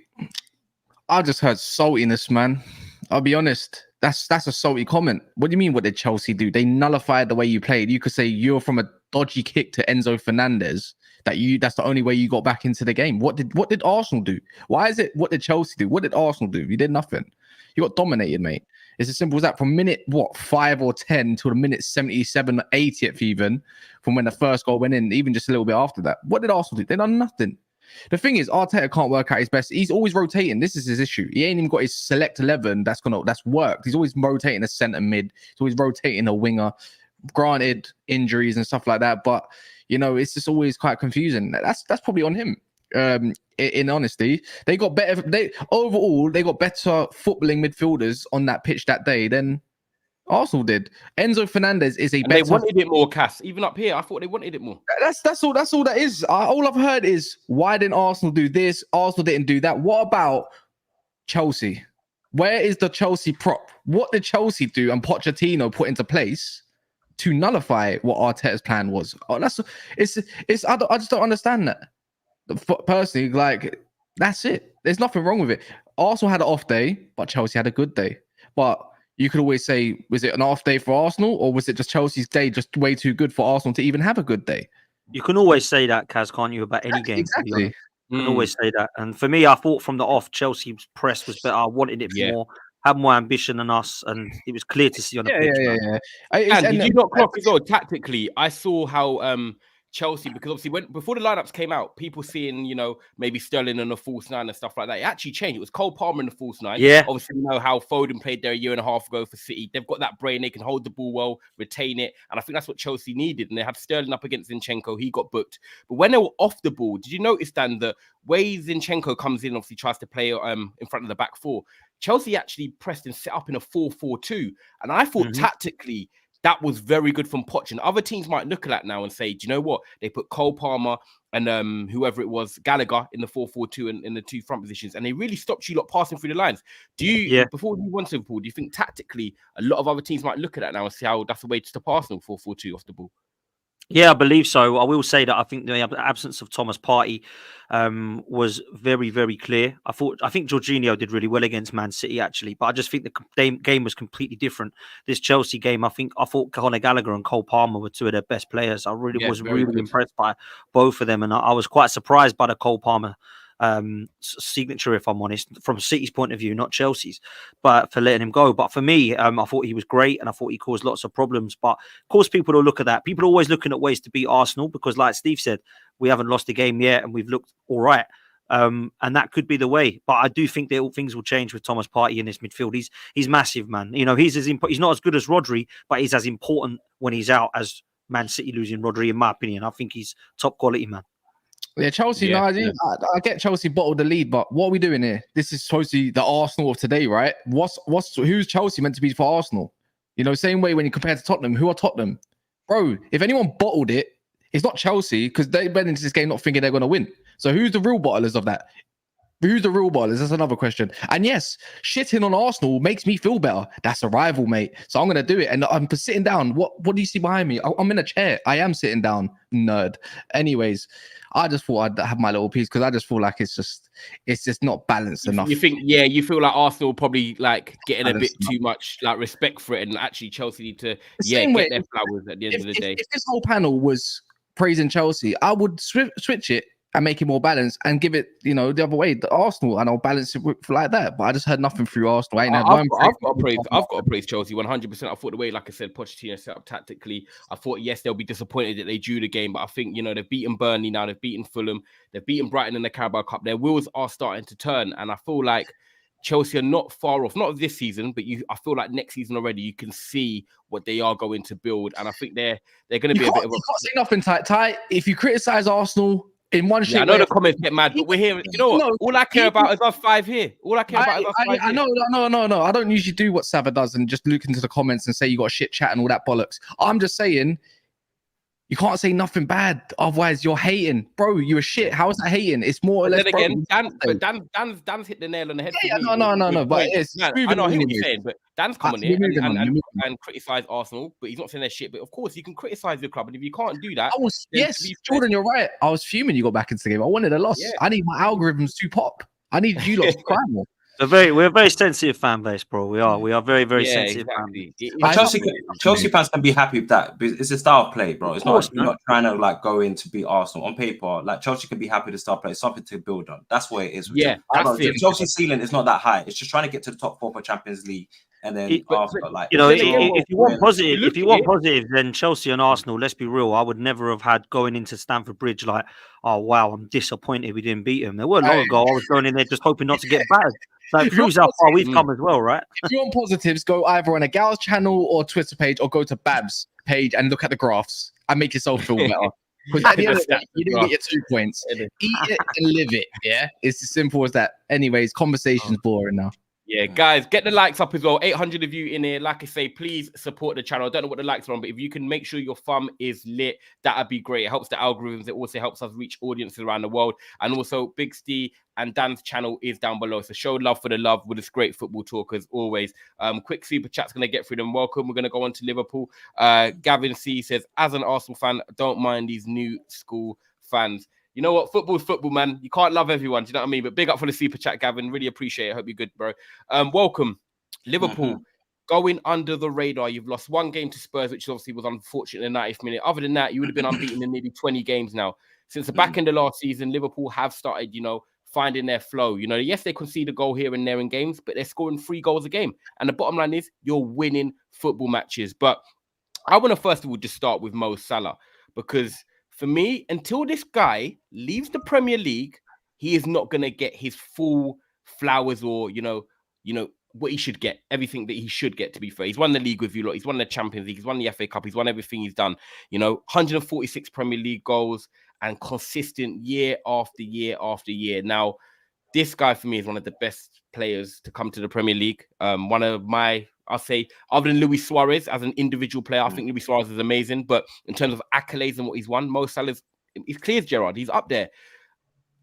I just heard saltiness, man. I'll be honest. That's a salty comment. What do you mean? What did Chelsea do? They nullified the way you played. You could say you're from a dodgy kick to Enzo Fernandez. That's the only way you got back into the game. What did Arsenal do? Why is it? What did Chelsea do? What did Arsenal do? You did nothing. You got dominated, mate. It's as simple as that. From minute 5 or 10 to the minute 77, 80th, even from when the first goal went in, even just a little bit after that. What did Arsenal do? They done nothing. The thing is, Arteta can't work out his best. He's always rotating. This is his issue. He ain't even got his select 11 that's worked. He's always rotating a centre mid. He's always rotating a winger. Granted, injuries and stuff like that, but you know, it's just always quite confusing. That's probably on him. In honesty, they got better. They got better footballing midfielders on that pitch that day than Arsenal did. Enzo Fernandez is They wanted it more, Cass. Even up here, I thought they wanted it more. That's all that is. All I've heard is, why didn't Arsenal do this? Arsenal didn't do that. What about Chelsea? Where is the Chelsea prop? What did Chelsea do and Pochettino put into place to nullify what Arteta's plan was? I just don't understand that. Personally, like, that's it. There's nothing wrong with it. Arsenal had an off day, but Chelsea had a good day. But you could always say, was it an off day for Arsenal, or was it just Chelsea's day just way too good for Arsenal to even have a good day? You can always say that, Kaz, can't you, about any game? Exactly. You can always say that. And for me, I thought from the off, Chelsea's press was better. I wanted it more, had more ambition than us, and it was clear to see on the pitch. And did you not clock as well? Tactically, I saw how Chelsea, because obviously before the lineups came out, people seeing, you know, maybe Sterling in a false nine and stuff like that. It actually changed. It was Cole Palmer in the false nine. Yeah. Obviously, you know how Foden played there a year and a half ago for City. They've got that brain. They can hold the ball well, retain it. And I think that's what Chelsea needed. And they had Sterling up against Zinchenko. He got booked. But when they were off the ball, did you notice, Dan, that way Zinchenko comes in, obviously tries to play in front of the back four, Chelsea actually pressed and set up in a 4-4-2. And I thought tactically, that was very good from Poch. And other teams might look at that now and say, do you know what? They put Cole Palmer and whoever it was, Gallagher, in the 4-4-2 and in the two front positions. And they really stopped you lot passing through the lines. Before we want to, Paul, do you think tactically a lot of other teams might look at that now and see how that's a way to pass them 4-4-2 off the ball? Yeah, I believe so. I will say that I think the absence of Thomas Partey was very, very clear. I think Jorginho did really well against Man City, actually, but I just think the game was completely different. This Chelsea game, I thought Conor Gallagher and Cole Palmer were two of their best players. I was really impressed by both of them, and I was quite surprised by the Cole Palmer signature, if I'm honest, from City's point of view, not Chelsea's, but for letting him go. But for me, I thought he was great, and I thought he caused lots of problems. But of course, people will look at that. People are always looking at ways to beat Arsenal because, like Steve said, we haven't lost a game yet, and we've looked all right. And that could be the way. But I do think that things will change with Thomas Partey in this midfield. He's massive, man. You know, he's not as good as Rodri, but he's as important when he's out as Man City losing Rodri, in my opinion. I think he's top quality, man. Yeah, Chelsea. I get Chelsea bottled the lead, but what are we doing here? This is supposed to be the Arsenal of today, right? Who's Chelsea meant to be for Arsenal? You know, same way when you compare to Tottenham. Who are Tottenham, bro? If anyone bottled it, it's not Chelsea, because they went into this game not thinking they're going to win. So who's the real bottlers of that? Who's the real bottlers? That's another question. And yes, shitting on Arsenal makes me feel better. That's a rival, mate. So I'm going to do it. And I'm sitting down. What do you see behind me? I'm in a chair. I am sitting down, nerd. Anyways, I just thought I'd have my little piece because I just feel like it's just not balanced enough. You feel like Arsenal probably like getting a bit too much like respect for it, and actually Chelsea need to get their flowers at the end of the day. If this whole panel was praising Chelsea, I would switch it and make it more balanced and give it, you know, the other way, the Arsenal, and I'll balance it like that. But I just heard nothing through Arsenal. I've got to praise Chelsea 100%. I thought the way, like I said, Pochettino set up tactically, I thought, yes, they'll be disappointed that they drew the game, but I think, you know, they've beaten Burnley now, they've beaten Fulham, they've beaten Brighton in the Carabao Cup. Their wheels are starting to turn, and I feel like Chelsea are not far off, not this season, but I feel like next season already, you can see what they are going to build, and I think they're going to be a bit of a... You can't say nothing, Ty. If you criticize Arsenal, in one shape. I know the comments get mad, but we're here. You know what? No, all I care about is us 5 here. All I care about is us 5 I here. know. I don't usually do what Sava does and just look into the comments and say you got shit chat and all that bollocks. I'm just saying, you can't say nothing bad, otherwise you're hating, bro. You're shit. How is that hating? It's more or less. Then again, Dan's hit the nail on the head. Yeah, for me no. But it's I know what you're saying, but Dan's come on here and criticize Arsenal, but he's not saying their shit. But of course, you can criticize your club, and if you can't do that, Jordan, you're right. I was fuming. You got back into the game. I wanted a loss. Yeah. I need my algorithms to pop. I need you lot to cry more. We're a very sensitive fan base, bro. We are very, very sensitive. Exactly. Chelsea fans can be happy with that because it's a style of play, bro. It's not you're not trying to like go in to beat Arsenal on paper. Like Chelsea can be happy with the style play. It's something to build on. That's what it is. Chelsea's ceiling is not that high. It's just trying to get to the top 4 for Champions League. And then after, like, you know, if you want positive, then Chelsea and Arsenal. Let's be real. I would never have had going into Stamford Bridge like, oh wow, I'm disappointed we didn't beat them. There weren't long ago. I was going in there just hoping not to get battered. So it proves how far we've come as well, right? If you want positives, go either on a Gal's channel or Twitter page, or go to Babs page and look at the graphs and make yourself feel better. Because at the end of the day, you didn't get your 2 points. Eat it and live it. Yeah, it's as simple as that. Anyways, conversation's boring now. Yeah, guys, get the likes up as well. 800 of you in here. Like I say, please support the channel. I don't know what the likes are on, but if you can make sure your thumb is lit, that'd be great. It helps the algorithms. It also helps us reach audiences around the world. And also, Big Steve and Dan's channel is down below. So show love for the love with this great football talk as always. Quick super chat's going to get through them. Welcome. We're going to go on to Liverpool. Gavin C says, as an Arsenal fan, don't mind these new school fans. You know what? Football's football, man. You can't love everyone. Do you know what I mean? But big up for the super chat, Gavin. Really appreciate it. Hope you're good, bro. Welcome. Liverpool going under the radar. You've lost 1 game to Spurs, which obviously was unfortunate in the 90th minute. Other than that, you would have been unbeaten in nearly 20 games now. Since the back end of last season, Liverpool have started, finding their flow. Yes, they concede a goal here and there in games, but they're scoring 3 goals a game. And the bottom line is you're winning football matches. But I want to first of all just start with Mo Salah, because for me, until this guy leaves the Premier League, he is not going to get his full flowers or, what he should get, everything that he should get, to be fair. He's won the league with you lot. He's won the Champions League. He's won the FA Cup. He's won everything he's done. 146 Premier League goals and consistent year after year after year. Now, this guy for me is one of the best players to come to the Premier League. One of my, I'll say, other than Luis Suarez as an individual player, I think Luis Suarez is amazing. But in terms of accolades and what he's won, Mo Salah's, he's clear as Gerrard. He's up there.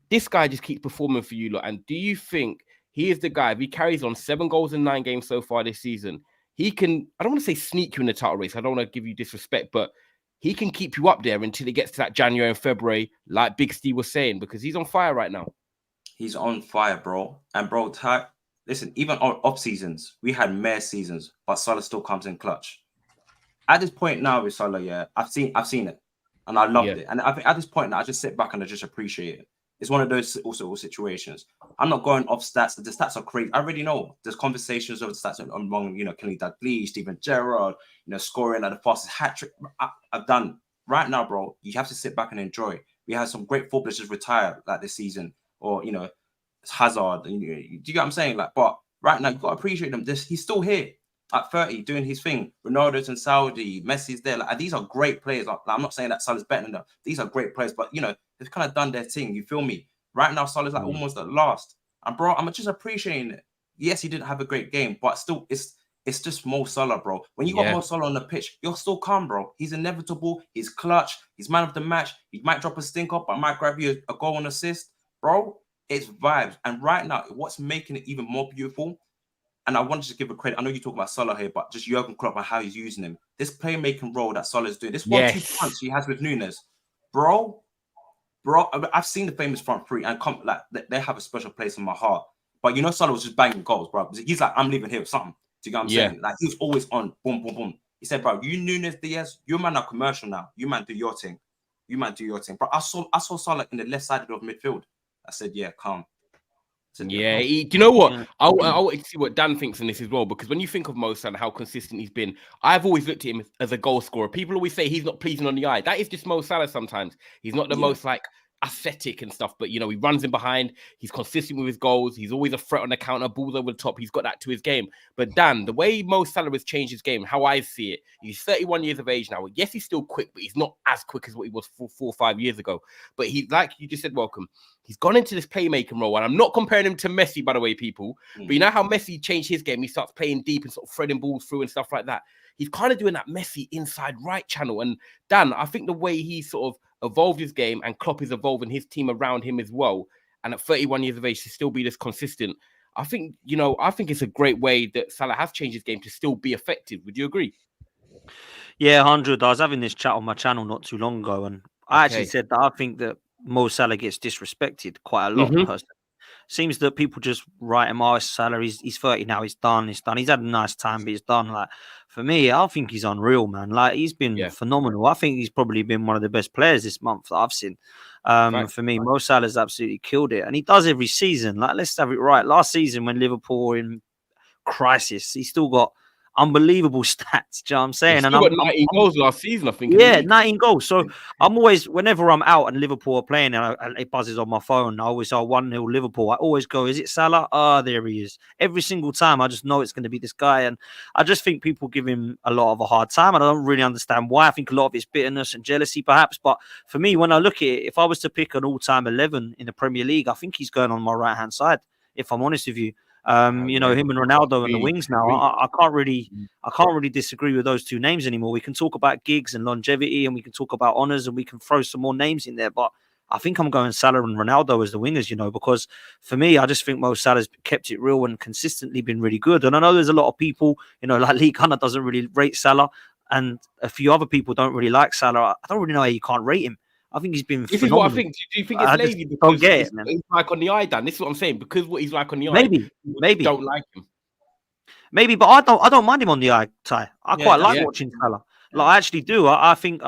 This guy just keeps performing for you lot. And do you think he is the guy, if he carries on 7 goals in 9 games so far this season, he can, I don't want to say sneak you in the title race. I don't want to give you disrespect, but he can keep you up there until it gets to that January and February, like Big Steve was saying, because he's on fire right now. He's on fire, bro. And bro, listen, even on off seasons, we had mare seasons, but Salah still comes in clutch. At this point now with Salah, yeah, I've seen it, and I loved it. And I think at this point now, I just sit back and I just appreciate it. It's one of those also situations. I'm not going off stats. The stats are crazy. I already know there's conversations over the stats among Kenny Dalglish, Steven Gerrard, scoring at the fastest hat trick. I've done right now, bro. You have to sit back and enjoy. We had some great footballers just retire like this season, or Hazard. Do you get what I'm saying? Like, but right now you've got to appreciate him. He's still here at 30 doing his thing. Ronaldo's in Saudi, Messi's there. Like, these are great players. Like, I'm not saying that Salah's better than them. These are great players, but they've kind of done their thing. You feel me? Right now, Salah's like almost at last. And bro, I'm just appreciating it. Yes, he didn't have a great game, but still, it's just Mo Salah, bro. When you got Mo Salah on the pitch, you're still calm, bro. He's inevitable. He's clutch. He's man of the match. He might drop a stink up, but might grab you a goal and assist, bro. It's vibes. And right now, what's making it even more beautiful, and I wanted to give a credit. I know you talk about Salah here, but just Jurgen Klopp and how he's using him. This playmaking role that Salah's doing, this 1-2 punch he has with Nunes, bro. I've seen the famous front three, and they have a special place in my heart. But Salah was just banging goals, bro. He's like, I'm leaving here with something. Do you get what I'm saying? Like, he was always on, boom, boom, boom. He said, bro, you Nunes, Diaz, you man are commercial now. You man do your thing. Bro, I saw Salah in the left side of midfield. I said, yeah, calm. Do you know what? I want to see what Dan thinks on this as well, because when you think of Mo Salah, how consistent he's been, I've always looked at him as a goal scorer. People always say he's not pleasing on the eye. That is just Mo Salah sometimes. He's not the most aesthetic and stuff, but he runs in behind. He's consistent with his goals. He's always a threat on the counter, balls over the top. He's got that to his game. But Dan, the way Mo Salah has changed his game, how I see it, he's 31 years of age now. Yes, he's still quick, but he's not as quick as what he was 4 or 5 years ago. But he, like you just said, welcome. He's gone into this playmaking role, and I'm not comparing him to Messi, by the way, people. But you know how Messi changed his game? He starts playing deep and sort of threading balls through and stuff like that. He's kind of doing that Messi inside right channel. And Dan, I think the way he sort of evolved his game, and Klopp is evolving his team around him as well, and at 31 years of age to still be this consistent, I think it's a great way that Salah has changed his game to still be effective. Would you agree? Yeah, 100. I was having this chat on my channel not too long ago, and I actually said that I think that Mo Salah gets disrespected quite a lot. Personally. Seems that people just write him off. Salah, he's 30 now. He's done. He's had a nice time, but he's done. Like, for me, I think he's unreal, man. Like, he's been phenomenal. I think he's probably been one of the best players this month that I've seen. For me, Mo Salah's absolutely killed it, and he does every season. Like, let's have it right. Last season, when Liverpool were in crisis, he still got unbelievable stats. Do you know what I'm saying? And got 19 goals last season, I think. Yeah, 19 goals. So I'm always, whenever I'm out and Liverpool are playing and it buzzes on my phone, I always say 1-0 Liverpool. I always go, is it Salah? Ah, there he is. Every single time, I just know it's going to be this guy. And I just think people give him a lot of a hard time. And I don't really understand why. I think a lot of it's bitterness and jealousy, perhaps. But for me, when I look at it, if I was to pick an all-time 11 in the Premier League, I think he's going on my right-hand side, if I'm honest with you. Him and Ronaldo and the wings now. I can't really disagree with those two names anymore. We can talk about gigs and longevity, and we can talk about honours, and we can throw some more names in there. But I think I'm going Salah and Ronaldo as the wingers, because for me, I just think Mo Salah's kept it real and consistently been really good. And I know there's a lot of people, like Lee Gunner doesn't really rate Salah, and a few other people don't really like Salah. I don't really know how you can't rate him. I think he's been phenomenal. This is what I think. Do you think it's lazy because he's like on the eye, Dan? This is what I'm saying. Because what he's like on the eye, maybe don't like him. Maybe, but I don't mind him on the eye, Ty. I quite like watching Salah. Like, I actually do. I think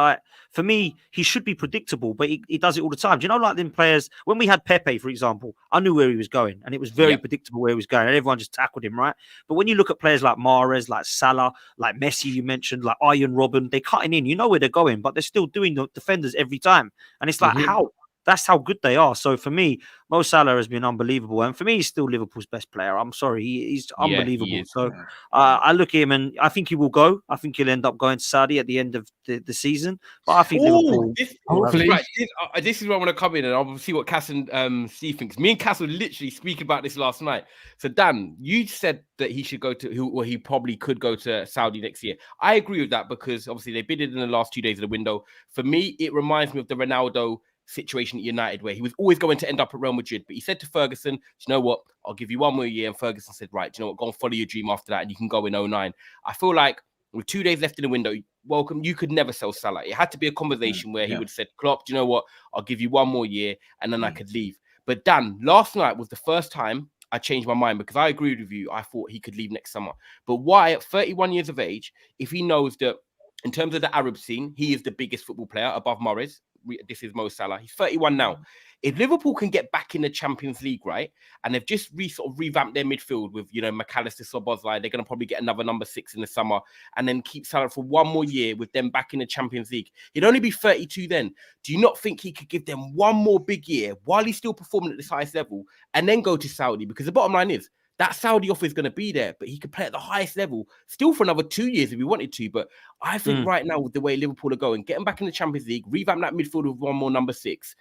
for me, he should be predictable, but he does it all the time. Do you know, like them players, when we had Pepe, for example, I knew where he was going, and it was very predictable where he was going, and everyone just tackled him, right? But when you look at players like Mahrez, like Salah, like Messi, you mentioned, like Arjen Robben, they're cutting in. You know where they're going, but they're still doing the defenders every time. And it's like, how? That's how good they are. So for me, Mo Salah has been unbelievable. And for me, he's still Liverpool's best player. I'm sorry. He's unbelievable. He is. So I look at him and I think he will go. I think he'll end up going to Saudi at the end of the season. But I think Liverpool... This is where I want to come in and I'll see what Cass and Steve thinks. Me and Cass were literally speaking about this last night. So Dan, you said that he should go to, or he probably could go to Saudi next year. I agree with that because obviously they bidded in the last 2 days of the window. For me, it reminds me of the Ronaldo situation at United where he was always going to end up at Real Madrid, but he said to Ferguson, do you know what, I'll give you 1 more year, and Ferguson said, right, do you know what, go and follow your dream after that and you can go in 09. I feel like with 2 days left in the window, welcome, you could never sell Salah. It had to be a conversation where he would have said, Klopp, do you know what, I'll give you 1 more year and then I could leave. But Dan, last night was the first time I changed my mind because I agreed with you. I thought he could leave next summer. But why at 31 years of age, if he knows that in terms of the Arab scene, he is the biggest football player above Mahrez. This is Mo Salah. He's 31 now. If Liverpool can get back in the Champions League, right, and they've just revamped their midfield with, McAllister, Szoboszlai, they're going to probably get another number 6 in the summer and then keep Salah for 1 more year with them back in the Champions League. He'd only be 32 then. Do you not think he could give them 1 more big year while he's still performing at this highest level and then go to Saudi? Because the bottom line is, that Saudi offer is going to be there, but he could play at the highest level still for another 2 years if he wanted to. But I think right now, with the way Liverpool are going, getting back in the Champions League, revamp that midfield with 1 more number 6,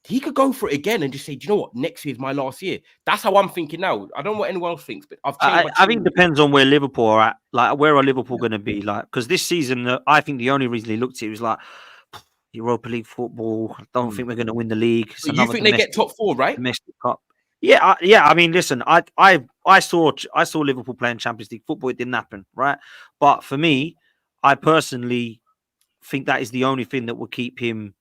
he could go for it again and just say, do you know what? Next year is my last year. That's how I'm thinking now. I don't know what anyone else thinks, but I've changed. I think it depends on where Liverpool are at. Like, where are Liverpool going to be? Like, because this season, I think the only reason he looked at it was like, Europa League football. I don't think we're going to win the league. So you think they get top 4, right? Domestic cup. Yeah. I mean, listen, I saw Liverpool playing Champions League football. It didn't happen, right? But for me, I personally think that is the only thing that will keep him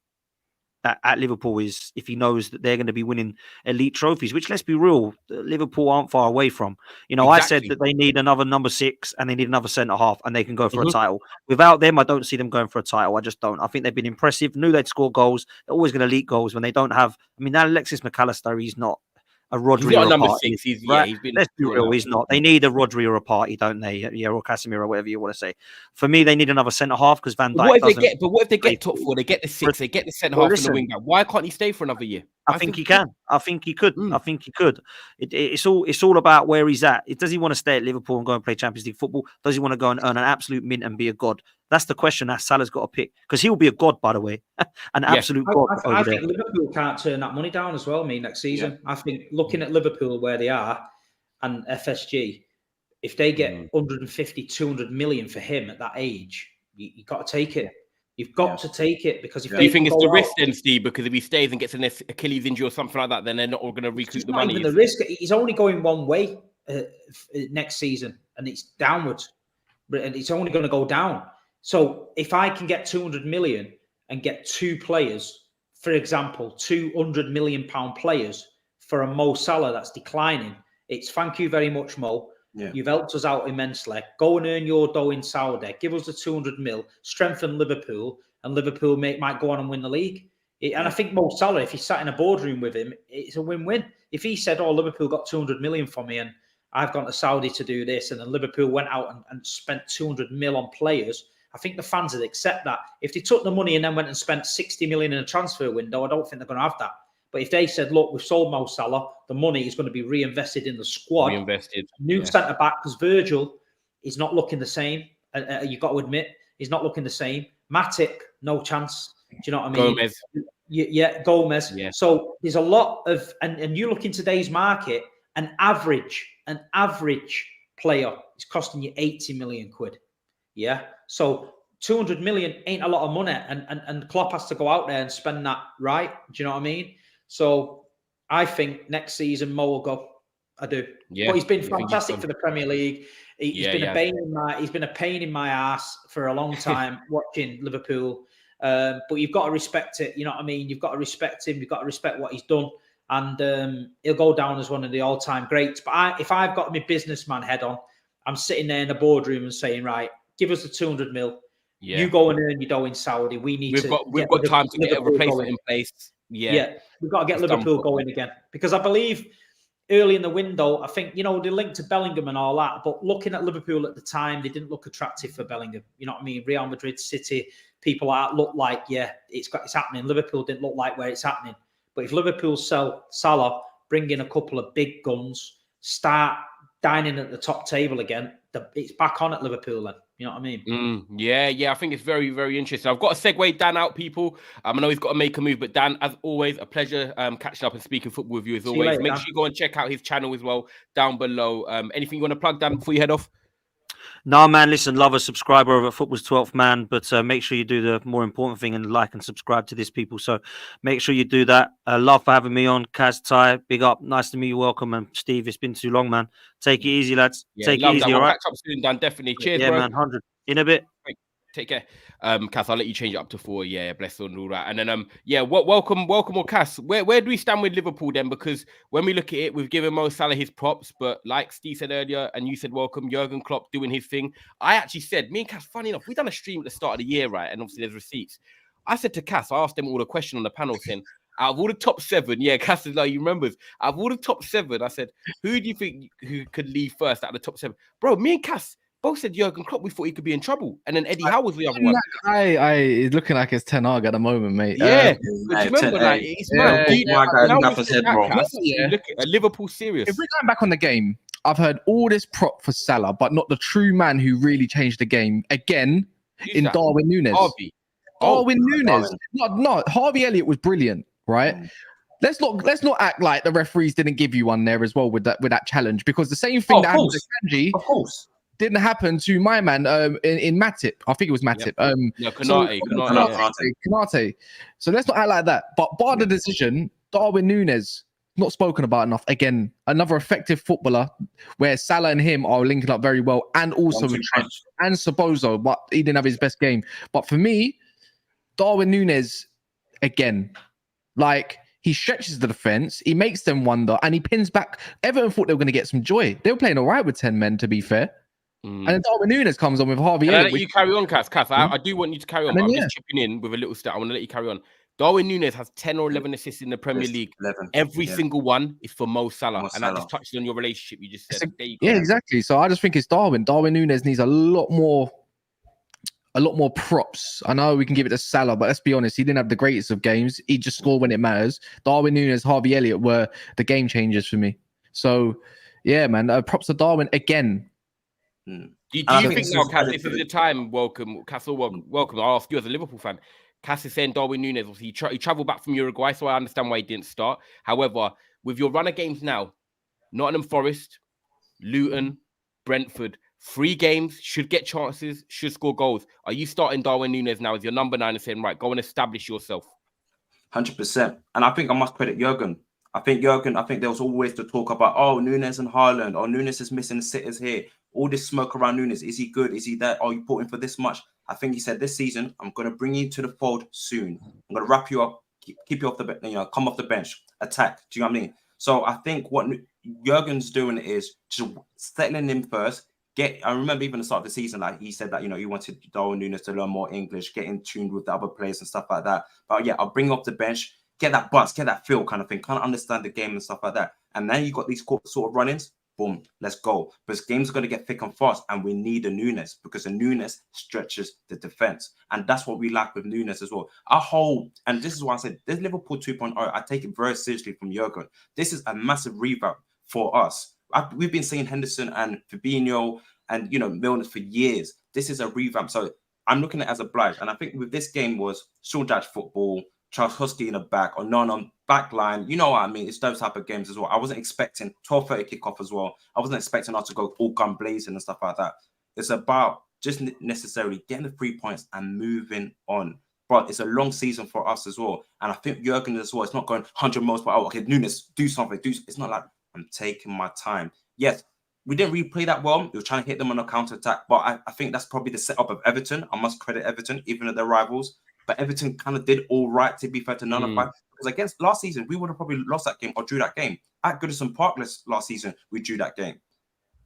at Liverpool, is if he knows that they're going to be winning elite trophies, which, let's be real, Liverpool aren't far away from. Exactly. I said that they need another number 6 and they need another centre half and they can go for a title. Without them, I don't see them going for a title. I just don't. I think they've been impressive. Knew they'd score goals. They're always going to leak goals when they don't have. I mean, that Alexis McAllister, he's not a Rodri He's not or a number Partey. 6. He's Right? he's been. Let's be real, he's not. They need a Rodri or a Partey, don't they? Yeah, or Casemiro, whatever you want to say. For me, they need another centre half because Van Dijk doesn't. But what if they get top 4? They get the 6. They get the centre half and the wing back. Why can't he stay for another year? I think he can. I think he could. I think he could. It's all about where he's at. Does he want to stay at Liverpool and go and play Champions League football? Does he want to go and earn an absolute mint and be a god? That's the question that Salah's got to pick, because he'll be a god, by the way, an absolute god. I think Liverpool can't turn that money down as well. Next season, I think looking at Liverpool where they are and FSG, if they get 150, 200 million for him at that age, you got to take it. You've got to take it, because if do you think it's the risk then, Steve? Because if he stays and gets an Achilles injury or something like that, then they're not all going to recoup the money. Not even the risk. He's only going one way next season, and it's downwards, and it's only going to go down. So if I can get 200 million and get 2 players, for example, 200 million pound players for a Mo Salah that's declining, it's thank you very much, Mo. Yeah. You've helped us out immensely. Go and earn your dough in Saudi. Give us the 200 mil, strengthen Liverpool, and Liverpool might go on and win the league. And I think Mo Salah, if he sat in a boardroom with him, it's a win-win. If he said, oh, Liverpool got 200 million for me and I've gone to Saudi to do this, and then Liverpool went out and spent 200 mil on players, I think the fans would accept that. If they took the money and then went and spent 60 million in a transfer window, I don't think they're going to have that. But if they said, look, we've sold Mo Salah, the money is going to be reinvested in the squad. New centre-back, because Virgil is not looking the same. You've got to admit, he's not looking the same. Matip, no chance. Do you know what I mean? Gomez. Gomez. Yeah. So there's a lot of... And you look in today's market, an average player is costing you 80 million quid. Yeah? So 200 million ain't a lot of money. And Klopp has to go out there and spend that, right? Do you know what I mean? So I think next season Mo will go. I do. Yeah, but he's been fantastic for the Premier League. He's been a pain in my ass for a long time watching Liverpool. But you've got to respect it. You know what I mean? You've got to respect him. You've got to respect what he's done. And he'll go down as one of the all-time greats. But if I've got my businessman head on, I'm sitting there in the boardroom and saying, right, give us the 200 mil. Yeah. You go and earn your dough in Saudi. We've got time to get a replacement in place. Yeah, we've got to get Liverpool going again, because I believe early in the window, I think, they linked to Bellingham and all that, but looking at Liverpool at the time, they didn't look attractive for Bellingham. You know what I mean? Real Madrid, City, people look like, it's happening. Liverpool didn't look like where it's happening. But if Liverpool sell Salah, bring in a couple of big guns, start dining at the top table again, it's back on at Liverpool then. You know what I mean? Yeah. I think it's very, very interesting. I've got to segue Dan out, people. I know he's got to make a move, but Dan, as always, a pleasure catching up and speaking football with you as always. Make sure you go and check out his channel as well down below. Anything you want to plug, Dan, before you head off? No, man, listen, love a subscriber over at Football's 12th Man, but make sure you do the more important thing and like and subscribe to this, people. So make sure you do that. Love for having me on. Kaz, Ty, big up. Nice to meet you. Welcome. And Steve, it's been too long, man. Take it easy, lads. Take it easy, all right? Catch up soon, Dan, definitely. Cheers, bro. Yeah, man, 100. In a bit. Take care. Cass, I'll let you change it up to 4. Yeah, bless and all that. And then welcome or Cass. Where do we stand with Liverpool then? Because when we look at it, we've given Mo Salah his props, but like Steve said earlier, and you said welcome, Jurgen Klopp doing his thing. I actually said, me and Cass, funny enough, we done a stream at the start of the year, right? And obviously there's receipts. I said to Cass, I asked them all a question on the panel saying, out of all the top 7, Cass is like, you remembers, out of all the top 7, I said, who do you think who could leave first out of the top 7? Bro, me and Cass both said Jurgen Klopp. We thought he could be in trouble, and then Eddie Howe was the other one. It's looking like it's Ten Hag at the moment, mate. Yeah, but you remember, like, it's mad. Look at Liverpool serious. If we're going back on the game, I've heard all this prop for Salah, but not the true man who really changed the game again. In Darwin Núñez. Darwin Núñez. Not Harvey Elliott was brilliant, right? Let's not act like the referees didn't give you one there as well with that challenge, because the same thing that happened to Kanji, of course, didn't happen to my man in Matip. I think it was Matip. Konate. So let's not act like that. But bar the decision, Darwin Núñez, not spoken about enough. Again, another effective footballer where Salah and him are linking up very well, and also with Trent and Sobozo, but he didn't have his best game. But for me, Darwin Núñez, again, like, he stretches the defense, he makes them wonder, and he pins back. Everton thought they were going to get some joy. They were playing all right with 10 men, to be fair. And then Darwin Núñez comes on with Harvey Elliott. I'll let you carry on, Cass. I do want you to carry on, but I'm just chipping in with a little stat. I want to let you carry on. Darwin Núñez has 10 or 11 assists in the Premier League. 11. Every single one is for Mo Salah. Mo And that Salah. just touches on your relationship you just said. There you go. Yeah, exactly. So I just think it's Darwin. Darwin Núñez needs a lot more props. I know we can give it to Salah, but let's be honest, he didn't have the greatest of games. He just scored when it matters. Darwin Núñez, Harvey Elliott were the game changers for me. So, yeah, man, props to Darwin again. Do you think now, Cass, this is the time? Welcome, Castle. Welcome. I'll ask you as a Liverpool fan. Cass is saying Darwin Núñez, obviously, he travelled back from Uruguay, so I understand why he didn't start. However, with your run of games now, Nottingham Forest, Luton, Brentford, 3 games, should get chances, should score goals. Are you starting Darwin Núñez now as your number 9 and saying, right, go and establish yourself? 100%. And I think I must credit Jurgen. I think there was always the talk about, oh, Núñez and Haaland, or Núñez is missing sitters here. All this smoke around Núñez. Is he good? Is he that? Oh, you bought him for this much? I think he said this season, I'm going to bring you to the fold soon. I'm going to wrap you up, keep you off the bench, come off the bench, attack. Do you know what I mean? So I think what Jurgen's doing is just settling him first. I remember even the start of the season, like he said that, he wanted Darwin Núñez to learn more English, get in tune with the other players and stuff like that. But yeah, I'll bring you off the bench, get that buzz, get that feel kind of thing, kind of understand the game and stuff like that. And then you got these sort of run-ins. Boom, let's go. Because games are going to get thick and fast, and we need a Núñez because a Núñez stretches the defense. And that's what we lack with Núñez as well. And this is why I said, this Liverpool 2.0, I take it very seriously from Jurgen. This is a massive revamp for us. We've been seeing Henderson and Fabinho and, Milner for years. This is a revamp. So I'm looking at it as a blight. And I think with this game was Sean Judge football, Charles Husky in the back, or non back line. You know what I mean? It's those type of games as well. I wasn't expecting 12:30 kickoff as well. I wasn't expecting us to go all gun blazing and stuff like that. It's about just necessarily getting the 3 points and moving on. But it's a long season for us as well. And I think Jurgen as well, it's not going 100 miles per hour. Okay, Núñez, do something. It's not like I'm taking my time. Yes, we didn't really play that well. We were trying to hit them on a counter-attack. But I think that's probably the setup of Everton. I must credit Everton, even though they're rivals. But Everton kind of did all right, to be fair to nullify. Because against last season, we would have probably lost that game or drew that game. At Goodison Park last season, we drew that game.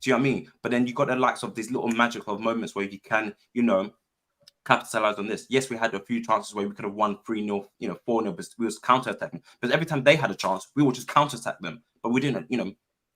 Do you know what I mean? But then you got the likes of these little magical moments where you can, capitalize on this. Yes, we had a few chances where we could have won 3-0, 4-0, but we was counter-attacking. But every time they had a chance, we would just counter-attack them. But we didn't, you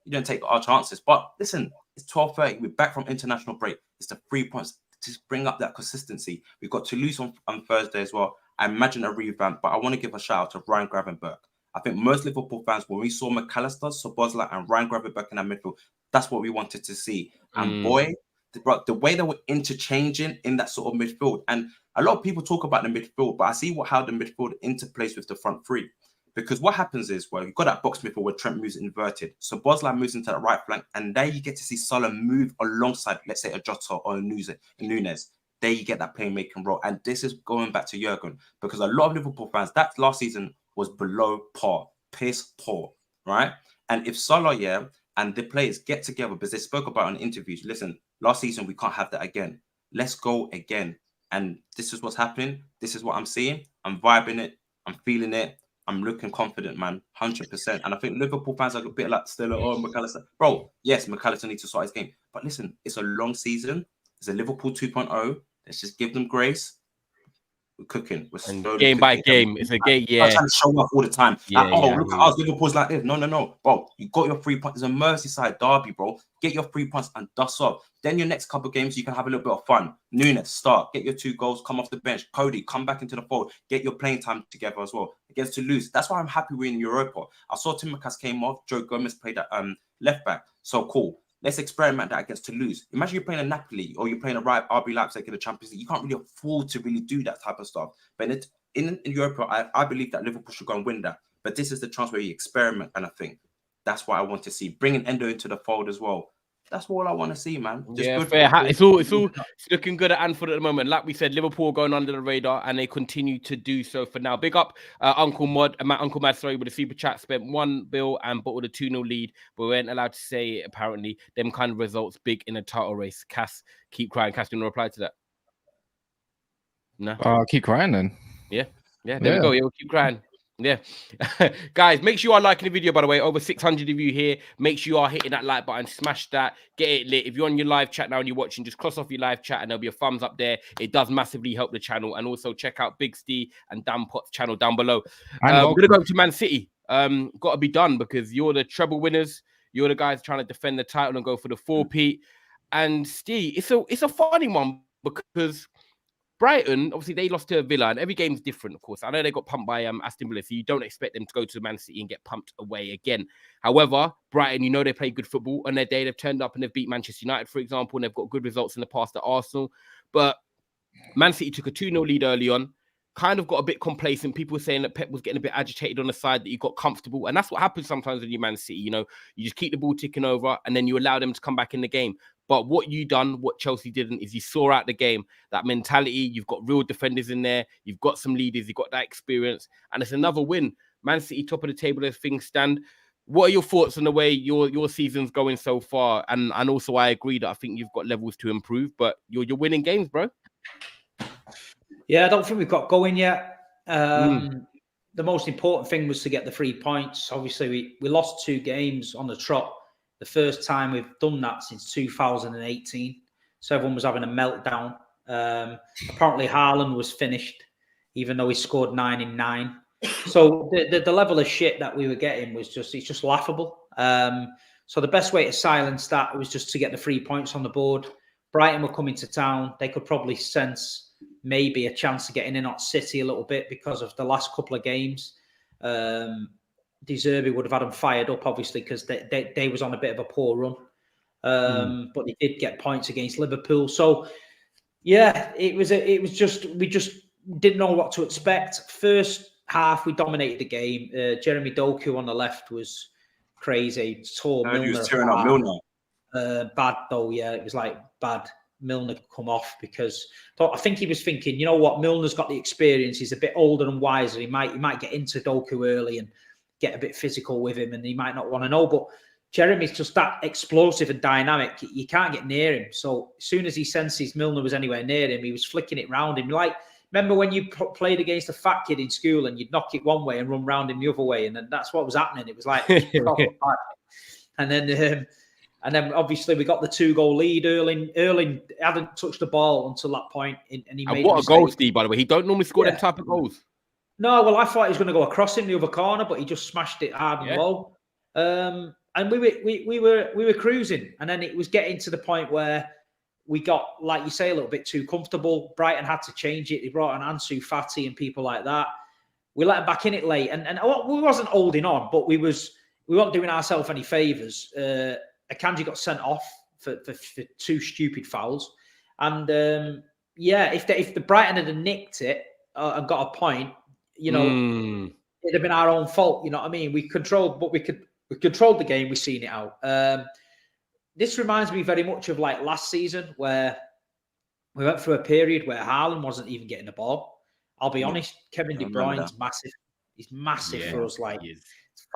didn't take our chances. But listen, it's 12:30. We're back from international break. It's the 3 points. Just bring up that consistency. We've got Toulouse on Thursday as well. I imagine a revamp, but I want to give a shout out to Ryan Gravenberch. I think most Liverpool fans, when we saw McAllister, Szoboszlai, and Ryan Gravenberch in that midfield, that's what we wanted to see. And boy, the way they were interchanging in that sort of midfield, and a lot of people talk about the midfield, but I see how the midfield interplays with the front three. Because what happens is, well, you've got that box midfield where Trent moves inverted. So Szoboszlai moves into that right flank, and there you get to see Salah move alongside, let's say, a Jota or a Núñez. There you get that playmaking role. And this is going back to Jurgen, because a lot of Liverpool fans, that last season was below par, piss poor, right? And if Salah, and the players get together, because they spoke about in interviews, listen, last season, we can't have that again. Let's go again. And this is what's happening. This is what I'm seeing. I'm vibing it. I'm feeling it. I'm looking confident, man, 100%. And I think Liverpool fans are a bit like still, McAllister. Bro, yes, McAllister needs to start his game. But listen, it's a long season. It's a Liverpool 2.0. Let's just give them grace. We're cooking. We're slowly game by cooking. game. It's a game, I'm trying to show off all the time. Look at us. Liverpool's like this. No. Bro, you got your 3 points. It's a Merseyside derby, bro. Get your 3 points and dust off. Then your next couple of games, you can have a little bit of fun. Núñez, start. Get your 2 goals. Come off the bench. Cody, come back into the fold. Get your playing time together as well. Against Toulouse. That's why I'm happy we're in Europa. I saw Timicas came off. Joe Gomez played at left back. So cool. Let's experiment that against Toulouse. Imagine you're playing a Napoli or you're playing a RB Leipzig in the Champions League. You can't really afford to really do that type of stuff. But in Europe, I believe that Liverpool should go and win that. But this is the chance where you experiment, and I think that's what I want to see. Bringing Endo into the fold as well. That's all I want to see, man. Just fair. It's looking good at Anfield at the moment. Like we said, Liverpool going under the radar, and they continue to do so for now. Big up Uncle Mad, with the super chat, spent $1 bill and bottled a 2-0 lead, but we weren't allowed to say, apparently, them kind of results big in a title race. Cass, keep crying. Cass, do you want to reply to that? No? Keep crying then. Yeah, there we go. Yeah, we'll keep crying. Yeah. Guys, make sure you are liking the video, by the way. Over 600 of you here. Make sure you are hitting that like button. Smash that. Get it lit. If you're on your live chat now and you're watching, just cross off your live chat and there'll be a thumbs up there. It does massively help the channel. And also check out Big Steve and Dan Potts' channel down below. We're going to go to Man City. Got to be done because you're the treble winners. You're the guys trying to defend the title and go for the 4-peat. And Steve, it's a funny one because Brighton, obviously, they lost to Villa, and every game's different, of course. I know they got pumped by Aston Villa, so you don't expect them to go to Man City and get pumped away again. However, Brighton, you know they play good football. On their day, they've turned up and they've beat Manchester United, for example, and they've got good results in the past at Arsenal. But Man City took a 2-0 lead early on, kind of got a bit complacent. People were saying that Pep was getting a bit agitated on the side, that he got comfortable. And that's what happens sometimes with your Man City. You know, you just keep the ball ticking over and then you allow them to come back in the game. But what you done, what Chelsea didn't, is you saw out the game that mentality. You've got real defenders in there. You've got some leaders. You've got that experience. And it's another win. Man City top of the table as things stand. What are your thoughts on the way your season's going so far? And also, I agree that I think you've got levels to improve, but you're winning games, bro. Yeah, I don't think we've got going yet. The most important thing was to get the 3 points. Obviously, we lost 2 games on the trot. The first time we've done that since 2018. So everyone was having a meltdown. Apparently, Haaland was finished, even though he scored 9 in 9. So the level of shit that we were getting was just laughable. So the best way to silence that was just to get the 3 points on the board. Brighton were coming to town. They could probably sense maybe a chance of getting in at City a little bit because of the last couple of games. De Zerbi would have had them fired up, obviously, because they was on a bit of a poor run. But they did get points against Liverpool. So, yeah, it was just we just didn't know what to expect. First half, we dominated the game. Jeremy Doku on the left was crazy. Tore Milner. He was tearing up Milner. Bad though, yeah, it was like bad. Milner come off because I think he was thinking, you know what, Milner's got the experience. He's a bit older and wiser. He might get into Doku early and get a bit physical with him, and he might not want to know. But Jeremy's just that explosive and dynamic. You can't get near him. So as soon as he senses Milner was anywhere near him, he was flicking it round him. Like, remember when you played against a fat kid in school and you'd knock it one way and run round him the other way, and then that's what was happening. It was like, and then obviously we got the 2-goal lead. Erling hadn't touched the ball until that point, and he made what a goal, Steve, by the way. He don't normally score them type of goals. No, well, I thought he was going to go across in the other corner, but he just smashed it hard and low. And we were cruising, and then it was getting to the point where we got, like you say, a little bit too comfortable. Brighton had to change it. They brought in Ansu Fati and people like that. We let him back in it late, and we wasn't holding on, but we weren't doing ourselves any favours. Akanji got sent off for 2 stupid fouls, and if the Brighton had nicked it and got a point, you know, it'd have been our own fault. You know what I mean? We controlled the game. We seen it out. This reminds me very much of like last season, where we went through a period where Haaland wasn't even getting the ball. I'll be honest, Kevin De Bruyne's massive. He's massive for us. Like,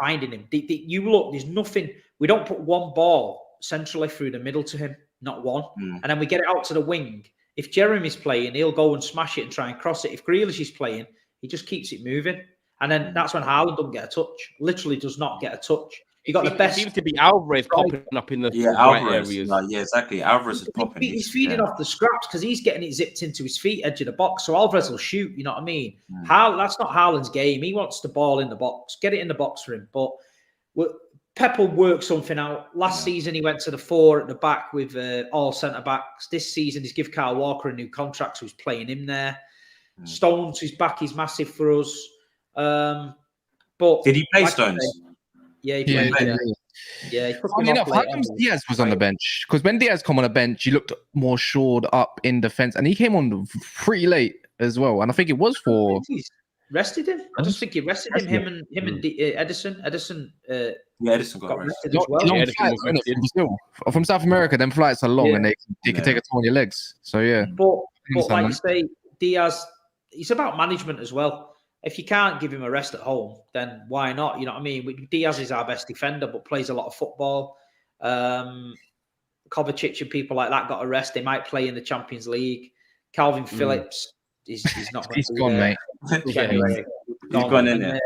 finding him. You look, there's nothing. We don't put one ball centrally through the middle to him, not one. And then we get it out to the wing. If Jeremy's playing, he'll go and smash it and try and cross it. If Grealish is playing, he just keeps it moving. And then that's when Haaland doesn't get a touch. Literally does not get a touch. You got the best. It seems to be Alvarez popping up in the Alvarez areas. Exactly. Alvarez is popping. He's feeding off the scraps because he's getting it zipped into his feet, edge of the box. So Alvarez will shoot. You know what I mean? That's not Haaland's game. He wants the ball in the box. Get it in the box for him. But Pep will work something out. Last season, he went to the 4 at the back with all centre backs. This season, he's give Kyle Walker a new contract, so he's playing him there. Stones, who's back, is massive for us. But did he play Stones? Yeah, he played. Yeah, funny enough, how come Diaz was on the bench? Because when Diaz come on the bench, he looked more shored up in defence, and he came on pretty late as well. And I think it was for rested him. I just think he rested him. Him and Edison. Edison got rested as well. From South America, them flights are long, and they can take a toll on your legs. So but like you say, Diaz, it's about management as well. If you can't give him a rest at home, then why not? You know what I mean? Diaz is our best defender, but plays a lot of football. Kovacic and people like that got a rest. They might play in the Champions League. Calvin Phillips, he's not. He's gone, mate. He's gone in there.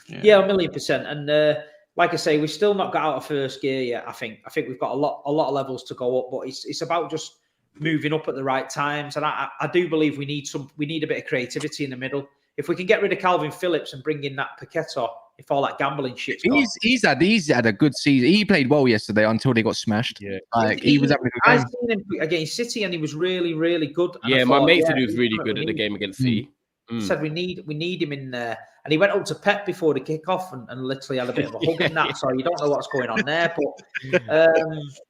Yeah, 1,000,000%. And like I say, we've still not got out of first gear yet. I think we've got a lot of levels to go up, but it's about just moving up at the right times. And I do believe we need a bit of creativity in the middle. If we can get rid of Calvin Phillips and bring in that Paquetá, if all that gambling shit's gone. He's had a good season. He played well yesterday until they got smashed. Yeah. Like he was having a good game. I've seen him against City, and he was really, really good. And Yeah, I my thought, mate said he was really good at the game against City. He said we need him in there, and he went up to Pep before the kickoff and literally had a bit of a hug and that. So you don't know what's going on there, but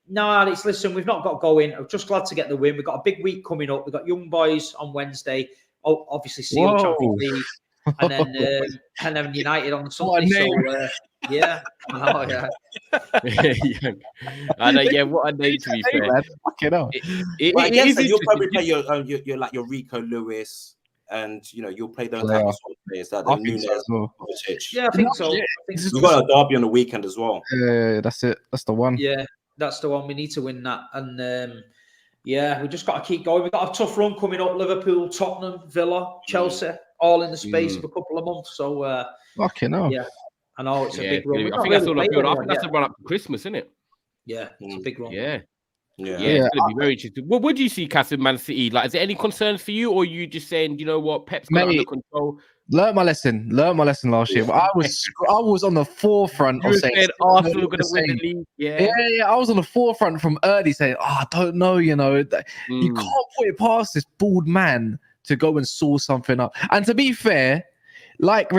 no, listen, we've not got going. I'm just glad to get the win. We've got a big week coming up. We've got Young Boys on Wednesday. Oh, obviously, Seal Champions League, and then United on Sunday. So yeah, I know, yeah. I know, yeah. What a name, to be fair. Fucking hell. You'll probably play your like your Rico Lewis. And you'll play those type of players that Nunes, Yeah, I think so. We've got a derby on the weekend as well. Yeah, that's it. That's the one. Yeah, that's the one. We need to win that. And we just got to keep going. We've got a tough run coming up: Liverpool, Tottenham, Villa, Chelsea, all in the space of a couple of months. So fucking hell. Yeah, I know it's a big run. I think that's all I feel. I think that's a run up to Christmas, isn't it? Yeah, it's a big run. Yeah. Yeah, it's going to be very interesting. What do you see, Cass, in Man City? Like, is there any concerns for you, or are you just saying, you know what, Pep's got it under control? Learned my lesson last year. But I was on the forefront of saying Arsenal going to win the league. Yeah. I was on the forefront from early saying, I don't know, you can't put it past this bald man to go and source something up. And to be fair, like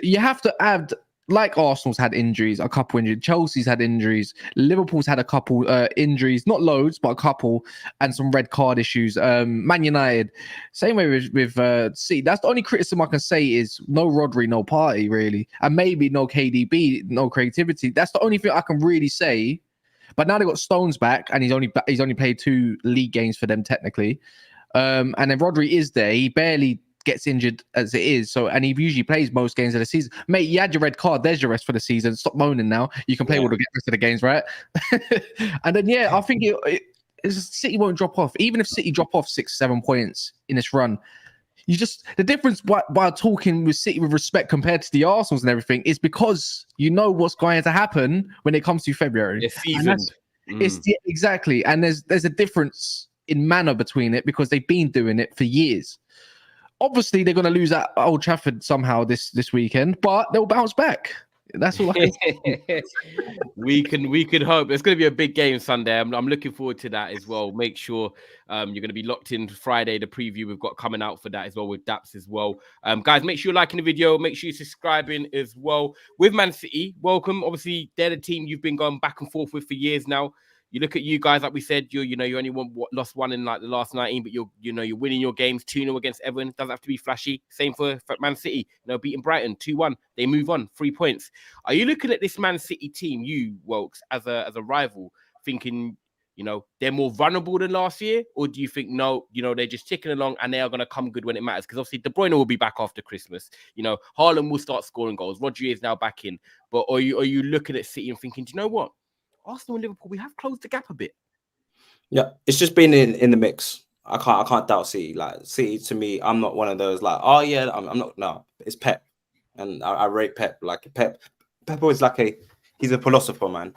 you have to add. Like Arsenal's had injuries, a couple injuries. Chelsea's had injuries. Liverpool's had a couple injuries, not loads, but a couple, and some red card issues. Man United, same way with City. That's the only criticism I can say is no Rodri, no party, really, and maybe no KDB, no creativity. That's the only thing I can really say. But now they got Stones back, and he's only played 2 league games for them technically. And then Rodri is there. He barely gets injured as it is, and he usually plays most games of the season. Mate, you had your red card, there's your rest for the season. Stop moaning now. You can play all the rest of the games, right? And then I think City won't drop off. Even if City drop off 6-7 points in this run, the difference while talking with City with respect compared to the Arsenals and everything is because you know what's going to happen when it comes to February. It's seasoned. Exactly, and there's a difference in manner between it because they've been doing it for years. Obviously, they're going to lose at Old Trafford somehow this weekend, but they'll bounce back. That's all I can say. We can hope. It's going to be a big game Sunday. I'm looking forward to that as well. Make sure you're going to be locked in Friday, the preview we've got coming out for that as well with Daps as well. Guys, make sure you're liking the video. Make sure you're subscribing as well. With Man City, welcome. Obviously, they're the team you've been going back and forth with for years now. You look at you guys, like we said, you only lost one in like the last 19, but you're winning your games 2-0 against Everton. Doesn't have to be flashy. Same for Man City, beating Brighton 2-1. They move on, 3 points. Are you looking at this Man City team, you Wilkes, as a rival, thinking they're more vulnerable than last year, or do you think no, they're just ticking along and they are going to come good when it matters? Because obviously De Bruyne will be back after Christmas. Haaland will start scoring goals. Rodri is now back in, but are you looking at City and thinking, do you know what? Arsenal and Liverpool, we have closed the gap a bit. Yeah, it's just been in the mix. I can't doubt City. Like City, to me, I'm not one of those like, oh yeah, I'm not. No, it's Pep, and I rate Pep. Like Pep is he's a philosopher, man.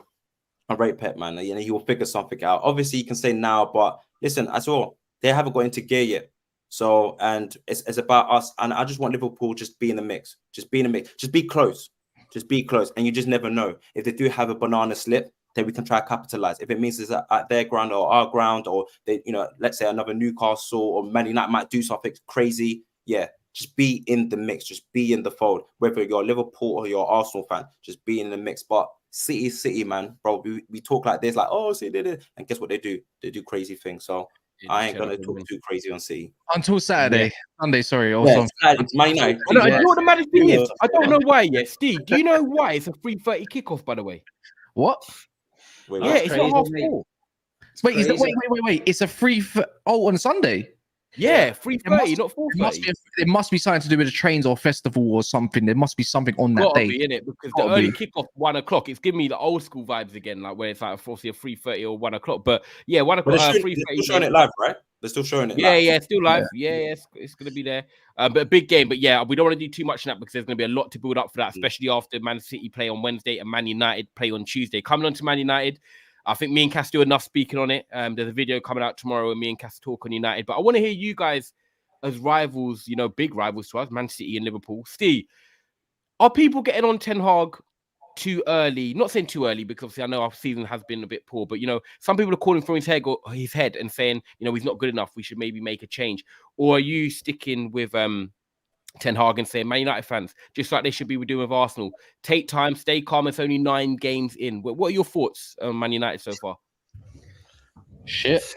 I rate Pep, man. He will figure something out. Obviously, you can say now, but listen, as well, they haven't got into gear yet. So, and it's about us. And I just want Liverpool just be in the mix. Just be in the mix. Just be close. Just be close. And you just never know if they do have a banana slip. Then we can try to capitalize. If it means it's at their ground or our ground, or they, let's say another Newcastle or Man United might do something crazy. Yeah, just be in the mix. Just be in the fold. Whether you're a Liverpool or you're an Arsenal fan, just be in the mix. But City, man, bro. We talk like this, like, oh, City did it, and guess what they do? They do crazy things. So I ain't gonna talk too crazy on City until Saturday, Sunday. Sorry, Man United. You know what the maddest thing is? I don't know why. Yeah, Steve, do you know why it's a 3:30 kickoff? By the way, what? Wait, yeah, it's not 4:30. Wait. It's a free on Sunday. Yeah, 3:30, not 4:30. It must be something to do with the trains or festival or something. There must be something on that day. In it because the early kickoff 1 o'clock. It's giving me the old school vibes again, like where it's like obviously a 3:30 or 1 o'clock. But yeah, 1 o'clock. 3:30. You're showing it live, right? They're still showing it. Yeah, live. yeah, still live. Yeah, it's going to be there. But a big game. But yeah, we don't want to do too much in that because there's going to be a lot to build up for that, especially after Man City play on Wednesday and Man United play on Tuesday. Coming on to Man United, I think me and Cass do enough speaking on it. There's a video coming out tomorrow and me and Cass talk on United. But I want to hear you guys as rivals, big rivals to us, Man City and Liverpool. Steve, are people getting on Ten Hag too early? Not saying too early because obviously I know our season has been a bit poor, but some people are calling from his head and saying, he's not good enough. We should maybe make a change. Or are you sticking with Ten Hag and saying, Man United fans, just like they should be doing with Arsenal, take time, stay calm. It's only 9 games in. What are your thoughts on Man United so far? Shit.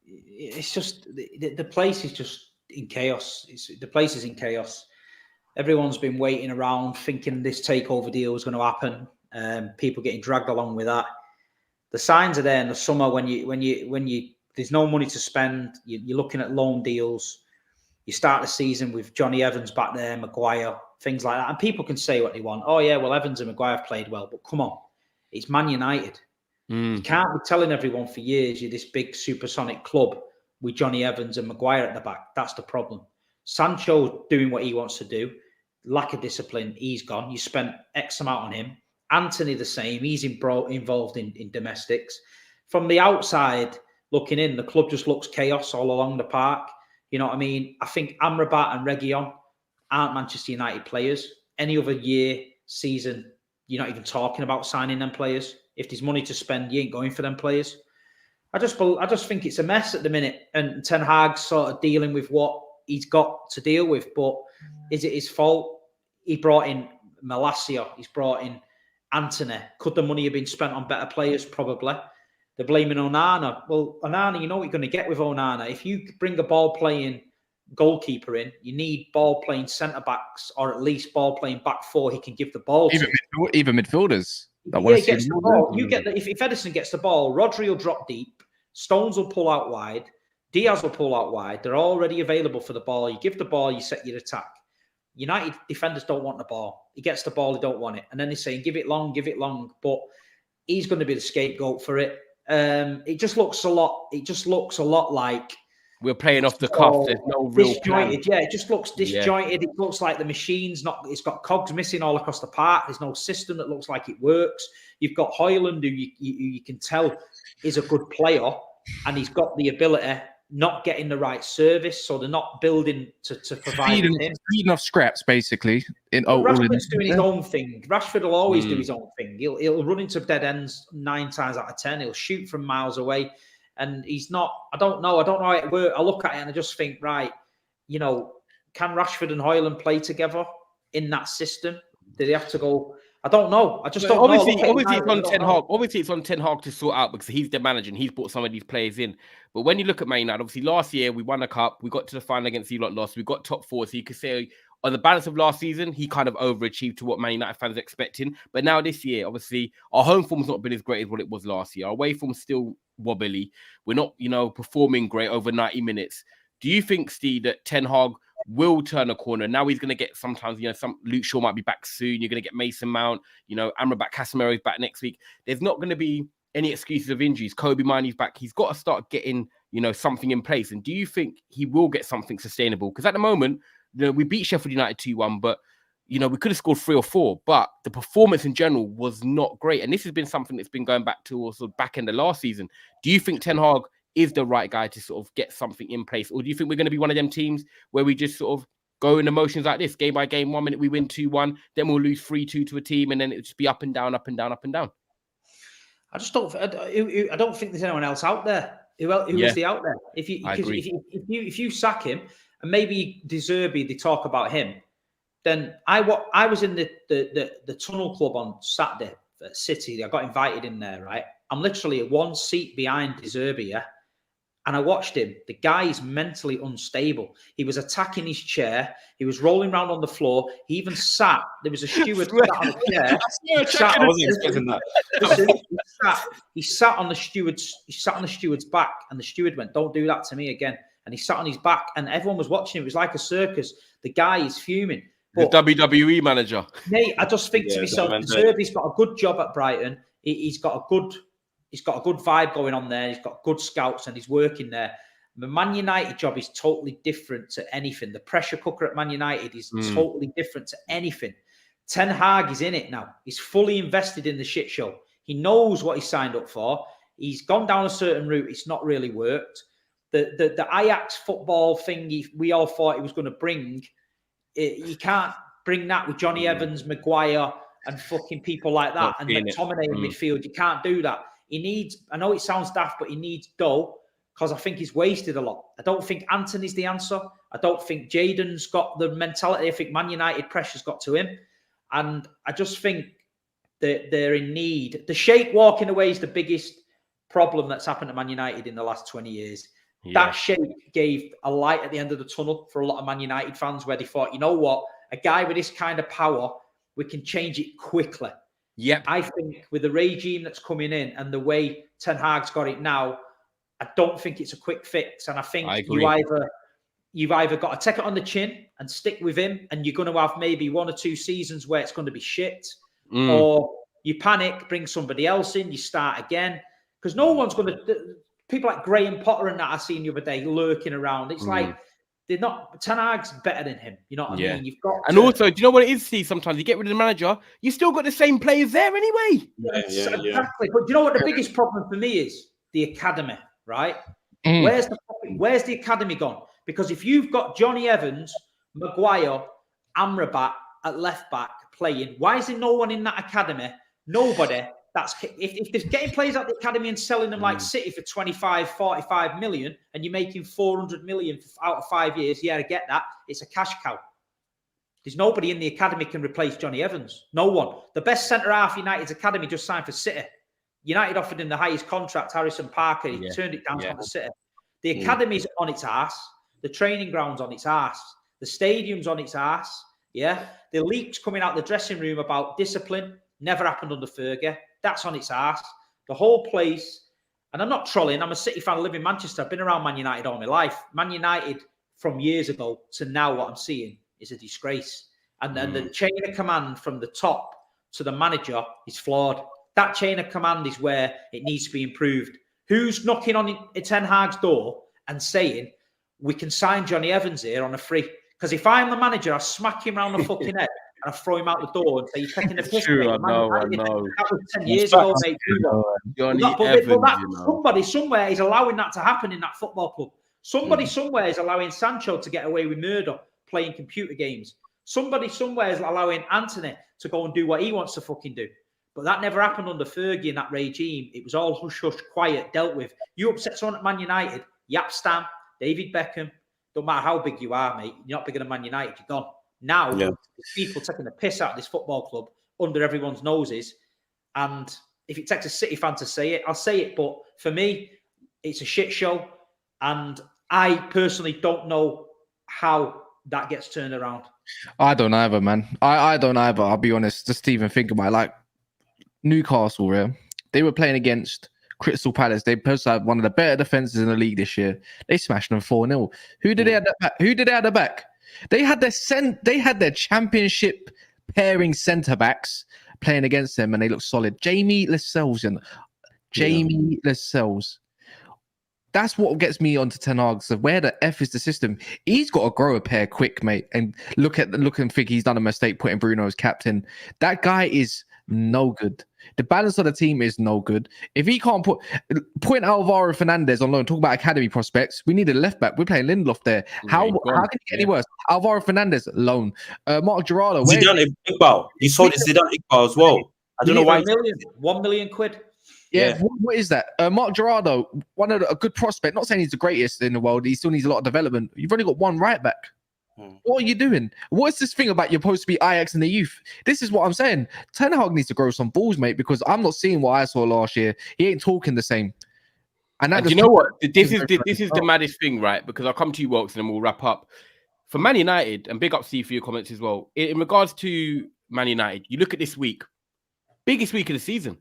It's just the place is just in chaos. The place is in chaos. Everyone's been waiting around thinking this takeover deal is going to happen. People getting dragged along with that. The signs are there in the summer when you there's no money to spend. You're looking at loan deals. You start the season with Johnny Evans back there, Maguire, things like that. And people can say what they want. Oh yeah, well Evans and Maguire have played well, but come on, it's Man United. You can't be telling everyone for years you're this big supersonic club with Johnny Evans and Maguire at the back. That's the problem. Sancho doing what he wants to do. Lack of discipline, he's gone. You spent X amount on him. Anthony the same. He's involved in domestics. From the outside looking in, the club just looks chaos all along the park. You know what I mean? I think Amrabat and Reguilon aren't Manchester United players. Any other season, you're not even talking about signing them players. If there's money to spend, you ain't going for them players. I just think it's a mess at the minute, and Ten Hag's sort of dealing with what he's got to deal with. But is it his fault? He brought in Malacia. He's brought in Anthony. Could the money have been spent on better players? Probably. They're blaming Onana. Well, Onana, you know what you're going to get with Onana. If you bring a ball-playing goalkeeper in, you need ball-playing centre-backs or at least ball-playing back four he can give the ball to. Even midfielders. He gets the ball. If Edison gets the ball, Rodri will drop deep. Stones will pull out wide. Diaz will pull out wide. They're already available for the ball. You give the ball, you set your attack. United defenders don't want the ball. He gets the ball, they don't want it. And then they're saying, give it long. But he's going to be the scapegoat for it. It just looks a lot like we're playing off the cuff. There's no real plan. Yeah, it just looks disjointed. Yeah. It looks like the machine's it's got cogs missing all across the park. There's no system that looks like it works. You've got Højlund, who you can tell is a good player, and he's got the ability, not getting the right service, so they're not building to provide him. Feeding off scraps, basically. Rashford's doing his own thing. Rashford will always do his own thing. He'll run into dead ends 9 times out of 10. He'll shoot from miles away. And he's not, I don't know how it works. I look at it and I just think, right, can Rashford and Højlund play together in that system? Do they have to go? I don't know. I just don't know. Obviously, it's on Ten Hag. Obviously, it's on Ten Hag to sort out because he's the manager and he's brought some of these players in. But when you look at Man United, obviously last year we won a cup. We got to the final against you lot, lost. We got top 4. So you could say on the balance of last season, he kind of overachieved to what Man United fans are expecting. But now this year, obviously, our home form's not been as great as what it was last year. Our away form's still wobbly. We're not, performing great over 90 minutes. Do you think, Steve, that Ten Hag will turn a corner? Now he's going to get sometimes, some Luke Shaw might be back soon. You're going to get Mason Mount, Amrabat, Casemiro's back next week. There's not going to be any excuses of injuries. Kobe Mainoo's back. He's got to start getting, something in place. And do you think he will get something sustainable? Because at the moment, we beat Sheffield United 2-1, but, we could have scored 3 or 4, but the performance in general was not great. And this has been something that's been going back to also back in the last season. Do you think Ten Hag is the right guy to sort of get something in place? Or do you think we're going to be one of them teams where we just sort of go in emotions like this, game by game? 1 minute we win 2-1, then we'll lose 3-2 to a team, and then it'll just be up and down, up and down, up and down. I don't think there's anyone else out there. Who is the out there? If you sack him, and maybe De Zerbi, they talk about him, then I was in the Tunnel Club on Saturday at City. I got invited in there, right? I'm literally 1 seat behind De Zerbi, yeah? And I watched him. The guy is mentally unstable. He was attacking his chair. He was rolling around on the floor. He even sat. There was a steward sat on a chair. I wasn't expecting that. He sat on the steward's back, and the steward went, "Don't do that to me again." And he sat on his back, and everyone was watching. It was like a circus. The guy is fuming. But, the WWE manager. Mate, I just think to myself, Zerbi's got a good job at Brighton. He's got a good vibe going on there. He's got good scouts and he's working there. The Man United job is totally different to anything. The pressure cooker at Man United is totally different to anything. Ten Hag is in it now. He's fully invested in the shit show. He knows what he signed up for. He's gone down a certain route. It's not really worked. The Ajax football thing we all thought he was going to bring, you can't bring that with Johnny Evans, Maguire, and fucking people like that, and McTominay in midfield. You can't do that. He needs, I know it sounds daft, but he needs dough, because I think he's wasted a lot. I don't think Anthony's the answer. I don't think Jadon's got the mentality. I think Man United pressure's got to him. And I just think that they're in need. The Sheikh walking away is the biggest problem that's happened at Man United in the last 20 years. Yeah. That Sheikh gave a light at the end of the tunnel for a lot of Man United fans, where they thought, you know what, a guy with this kind of power, we can change it quickly. Yep. I think with the regime that's coming in and the way Ten Hag's got it now, I don't think it's a quick fix. And I think you've either got to take it on the chin and stick with him, and you're going to have maybe 1 or 2 seasons where it's going to be shit, or you panic, bring somebody else in, you start again. Because no one's going to... People like Graham Potter and that I seen the other day lurking around. It's like they're not... Ten Hag's better than him. You know what I mean? You've got and also, do you know what it is, Steve? Sometimes you get rid of the manager, you still got the same players there anyway. Exactly. But do you know what the biggest problem for me is? The academy, right? Where's the academy gone? Because if you've got Johnny Evans, Maguire, Amrabat at left back playing, why is there no one in that academy? Nobody. If they're getting players out the academy and selling them like City for 25, 45 million, and you're making 400 million out of 5 years, yeah, I get that. It's a cash cow. There's nobody in the academy can replace Johnny Evans. No one. The best centre-half United's academy just signed for City. United offered him the highest contract, Harrison Parker. He turned it down to City. The academy's on its ass. The training ground's on its ass. The stadium's on its ass. Yeah. The leaks coming out the dressing room about discipline never happened under Fergie. That's on its ass. The whole place, and I'm not trolling, I'm a City fan, I live in Manchester. I've been around Man United all my life. Man United from years ago to now, what I'm seeing is a disgrace. And then the chain of command from the top to the manager is flawed. That chain of command is where it needs to be improved. Who's knocking on Ten Hag's door and saying, we can sign Johnny Evans here on a free? Because if I'm the manager, I smack him around the fucking head and I throw him out the door and say, you're taking the piss. True, I know. That was 10 years ago, mate. Johnny Evans, somebody somewhere is allowing that to happen in that football club. Somebody somewhere is allowing Sancho to get away with murder playing computer games. Somebody somewhere is allowing Anthony to go and do what he wants to fucking do. But that never happened under Fergie and that regime. It was all hush-hush, quiet, dealt with. You upset someone at Man United, Yap Stam, David Beckham, don't matter how big you are, mate, you're not bigger than Man United, you're gone. Now, people taking the piss out of this football club under everyone's noses. And if it takes a City fan to say it, I'll say it. But for me, it's a shit show. And I personally don't know how that gets turned around. I don't either, man. I don't either. I'll be honest. Just even think about it. Like Newcastle, yeah? They were playing against Crystal Palace. They posted have one of the better defenses in the league this year. They smashed them 4-0. Who did they have at the back? They had their championship pairing centre backs playing against them, and they look solid. Jamie Lascelles. That's what gets me onto Ten Hag. So where the F is the system? He's got to grow a pair quick, mate. And look and think he's done a mistake putting Bruno as captain. That guy is no good. The balance of the team is no good. If he can't point Alvaro Fernandez on loan, talk about academy prospects. We need a left back. We're playing Lindelof there. How can it get any worse? Alvaro Fernandez loan. Mark Gerardo. Zidane Iqbal. He sold Zidane Iqbal as well. I don't know why. 1 million quid. Yeah. What is that? Mark Gerardo, a good prospect. Not saying he's the greatest in the world. He still needs a lot of development. You've only got one right back. What are you doing? What's this thing about you're supposed to be Ajax in the youth? This is what I'm saying. Ten Hag needs to grow some balls, mate, because I'm not seeing what I saw last year. He ain't talking the same. And you know what? This is the maddest thing, right? Because I'll come to you, Wilkes, and then we'll wrap up. For Man United, and big up Steve for your comments as well. In regards to Man United, you look at this week, biggest week of the season.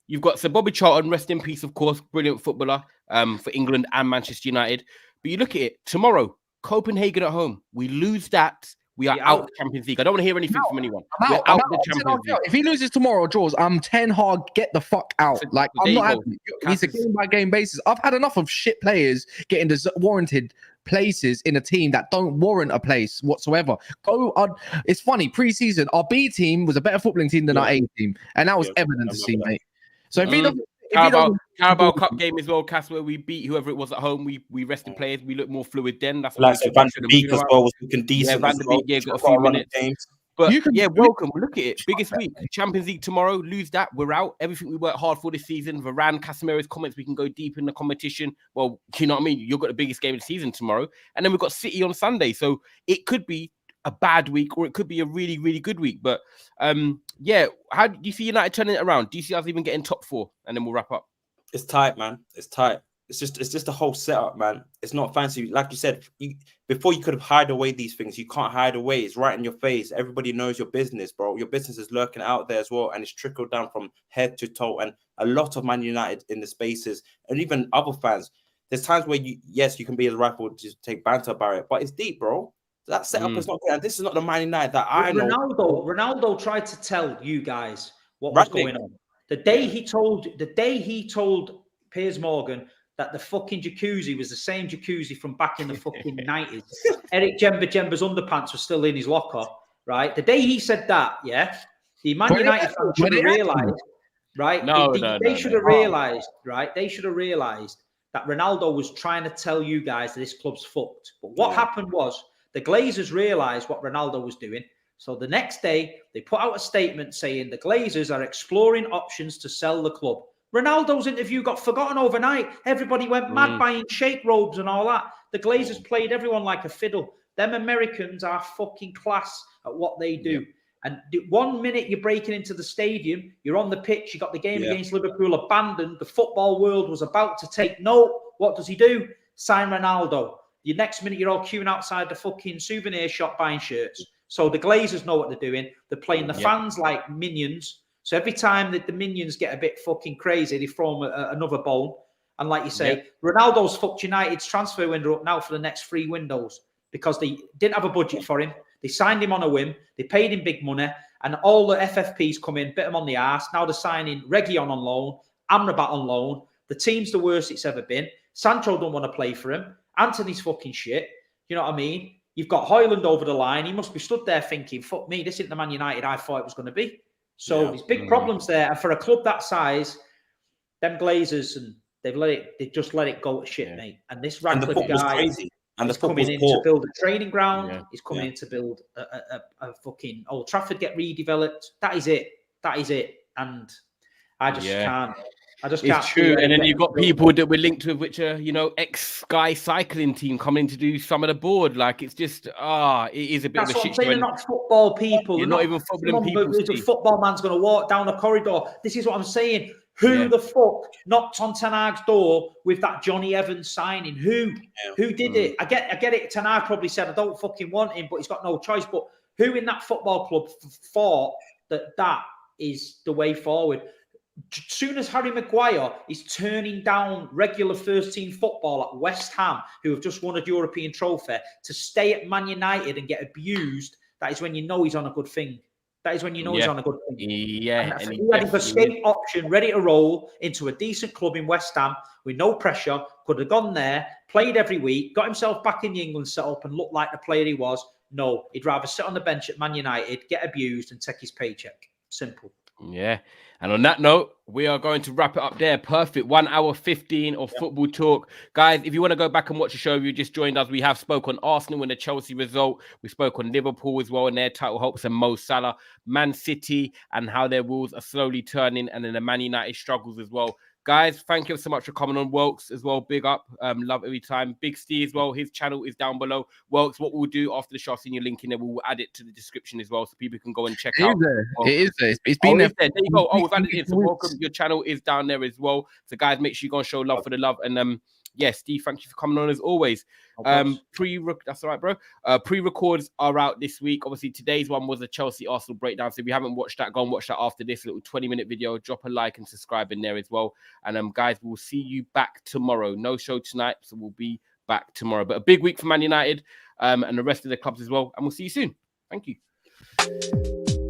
You've got Sir Bobby Charlton, rest in peace, of course, brilliant footballer for England and Manchester United. But you look at it tomorrow. Copenhagen at home. We lose that. We are out the Champions League. I don't want to hear anything from anyone. We're out the Champions League. If he loses tomorrow or draws, I'm Ten Hag, get the fuck out. Like, I'm not having it's a game-by-game basis. I've had enough of shit players getting warranted places in a team that don't warrant a place whatsoever. It's funny, pre-season, our B team was a better footballing team than our A team, and that was evident to see, mate. So if he doesn't, Carabao Cup game as well, Cass, where we beat whoever it was at home. We rested players. We look more fluid then. That's like Van der Beek as well was looking decent. Van der Beek, got a few minutes. But welcome. Look at it. Biggest week. Champions League tomorrow. Lose that. We're out. Everything we worked hard for this season. Varane, Casemiro's comments. We can go deep in the competition. Well, you know what I mean? You've got the biggest game of the season tomorrow. And then we've got City on Sunday. So it could be a bad week or it could be a really, really good week. But how do you see United turning it around? Do you see us even getting top 4? And then we'll wrap up. It's tight, man. It's tight. It's just the whole setup, man. It's not fancy. Like you said, before you could have hide away these things. You can't hide away. It's right in your face. Everybody knows your business, bro. Your business is lurking out there as well. And it's trickled down from head to toe. And a lot of Man United in the spaces and even other fans. There's times where you can be as rifle to take banter about it, but it's deep, bro. That setup is not good. And this is not the Man United that I know. Ronaldo tried to tell you guys what was going on. The day he told Piers Morgan that the fucking jacuzzi was the same jacuzzi from back in the fucking 90s. Eric Jemba's underpants were still in his locker, right? The day he said that, the Man United fans should have realised, right? They should have realised, right? They should have realised that Ronaldo was trying to tell you guys that this club's fucked. But what happened was the Glazers realised what Ronaldo was doing. So the next day, they put out a statement saying the Glazers are exploring options to sell the club. Ronaldo's interview got forgotten overnight. Everybody went mad buying shake robes and all that. The Glazers played everyone like a fiddle. Them Americans are fucking class at what they do. And 1 minute you're breaking into the stadium, you're on the pitch, you got the game against Liverpool abandoned. The football world was about to take note. What does he do? Sign Ronaldo. The next minute you're all queuing outside the fucking souvenir shop buying shirts. So the Glazers know what they're doing. They're playing the fans like minions. So every time that the minions get a bit fucking crazy, they throw them another bone. And like you say, Ronaldo's fucked United's transfer window up now for the next 3 windows because they didn't have a budget for him. They signed him on a whim. They paid him big money. And all the FFPs come in, bit him on the arse. Now they're signing Reguilon on loan, Amrabat on loan. The team's the worst it's ever been. Sancho don't want to play for him. Anthony's fucking shit. You know what I mean? You've got Højlund over the line. He must be stood there thinking, fuck me, this isn't the Man United I thought it was going to be. So there's big problems there. And for a club that size, them Glazers, and they just let it go to shit, mate. And this Radcliffe guy is coming in to build a training ground. He's coming in to build a fucking Old Trafford, get redeveloped. That is it. And I just can't. It's true. And then you've got people that we're linked with, which are, ex-Sky cycling team coming to do some of the board. Like, it's just, it is a bit of a shit show. They're not football people. You're not even footballing people. A football man's going to walk down a corridor. This is what I'm saying. Who the fuck knocked on Ten Hag's door with that Johnny Evans signing? Who did it? I get it. Ten Hag probably said, I don't fucking want him, but he's got no choice. But who in that football club thought that is the way forward? Soon as Harry Maguire is turning down regular first-team football at West Ham, who have just won a European trophy, to stay at Man United and get abused, that is when you know he's on a good thing. He's on a good thing. Yeah. And he had his escape option ready to roll into a decent club in West Ham with no pressure, could have gone there, played every week, got himself back in the England setup and looked like the player he was. No, he'd rather sit on the bench at Man United, get abused and take his paycheck. Simple. Yeah. And on that note, we are going to wrap it up there. Perfect. 1 hour 15 of football talk. Guys, if you want to go back and watch the show, if you just joined us, we have spoke on Arsenal and the Chelsea result. We spoke on Liverpool as well and their title hopes and Mo Salah, Man City and how their wheels are slowly turning, and then the Man United struggles as well. Guys, thank you so much for coming on. Welks as well, big up. Love every time. Big Steve as well, his channel is down below. Welks, what we'll do after the show, I've seen your link in there, we'll add it to the description as well so people can go and check out. It is there. It's been there. There you go. We've added it in. So welcome. Your channel is down there as well. So guys, make sure you go and show love for the love. And Steve, thank you for coming on as always. That's all right, bro. Pre-records are out this week. Obviously, today's one was a Chelsea Arsenal breakdown. So if you haven't watched that, go and watch that after this little 20-minute video. Drop a like and subscribe in there as well. And guys, we'll see you back tomorrow. No show tonight, so we'll be back tomorrow. But a big week for Man United and the rest of the clubs as well. And we'll see you soon. Thank you.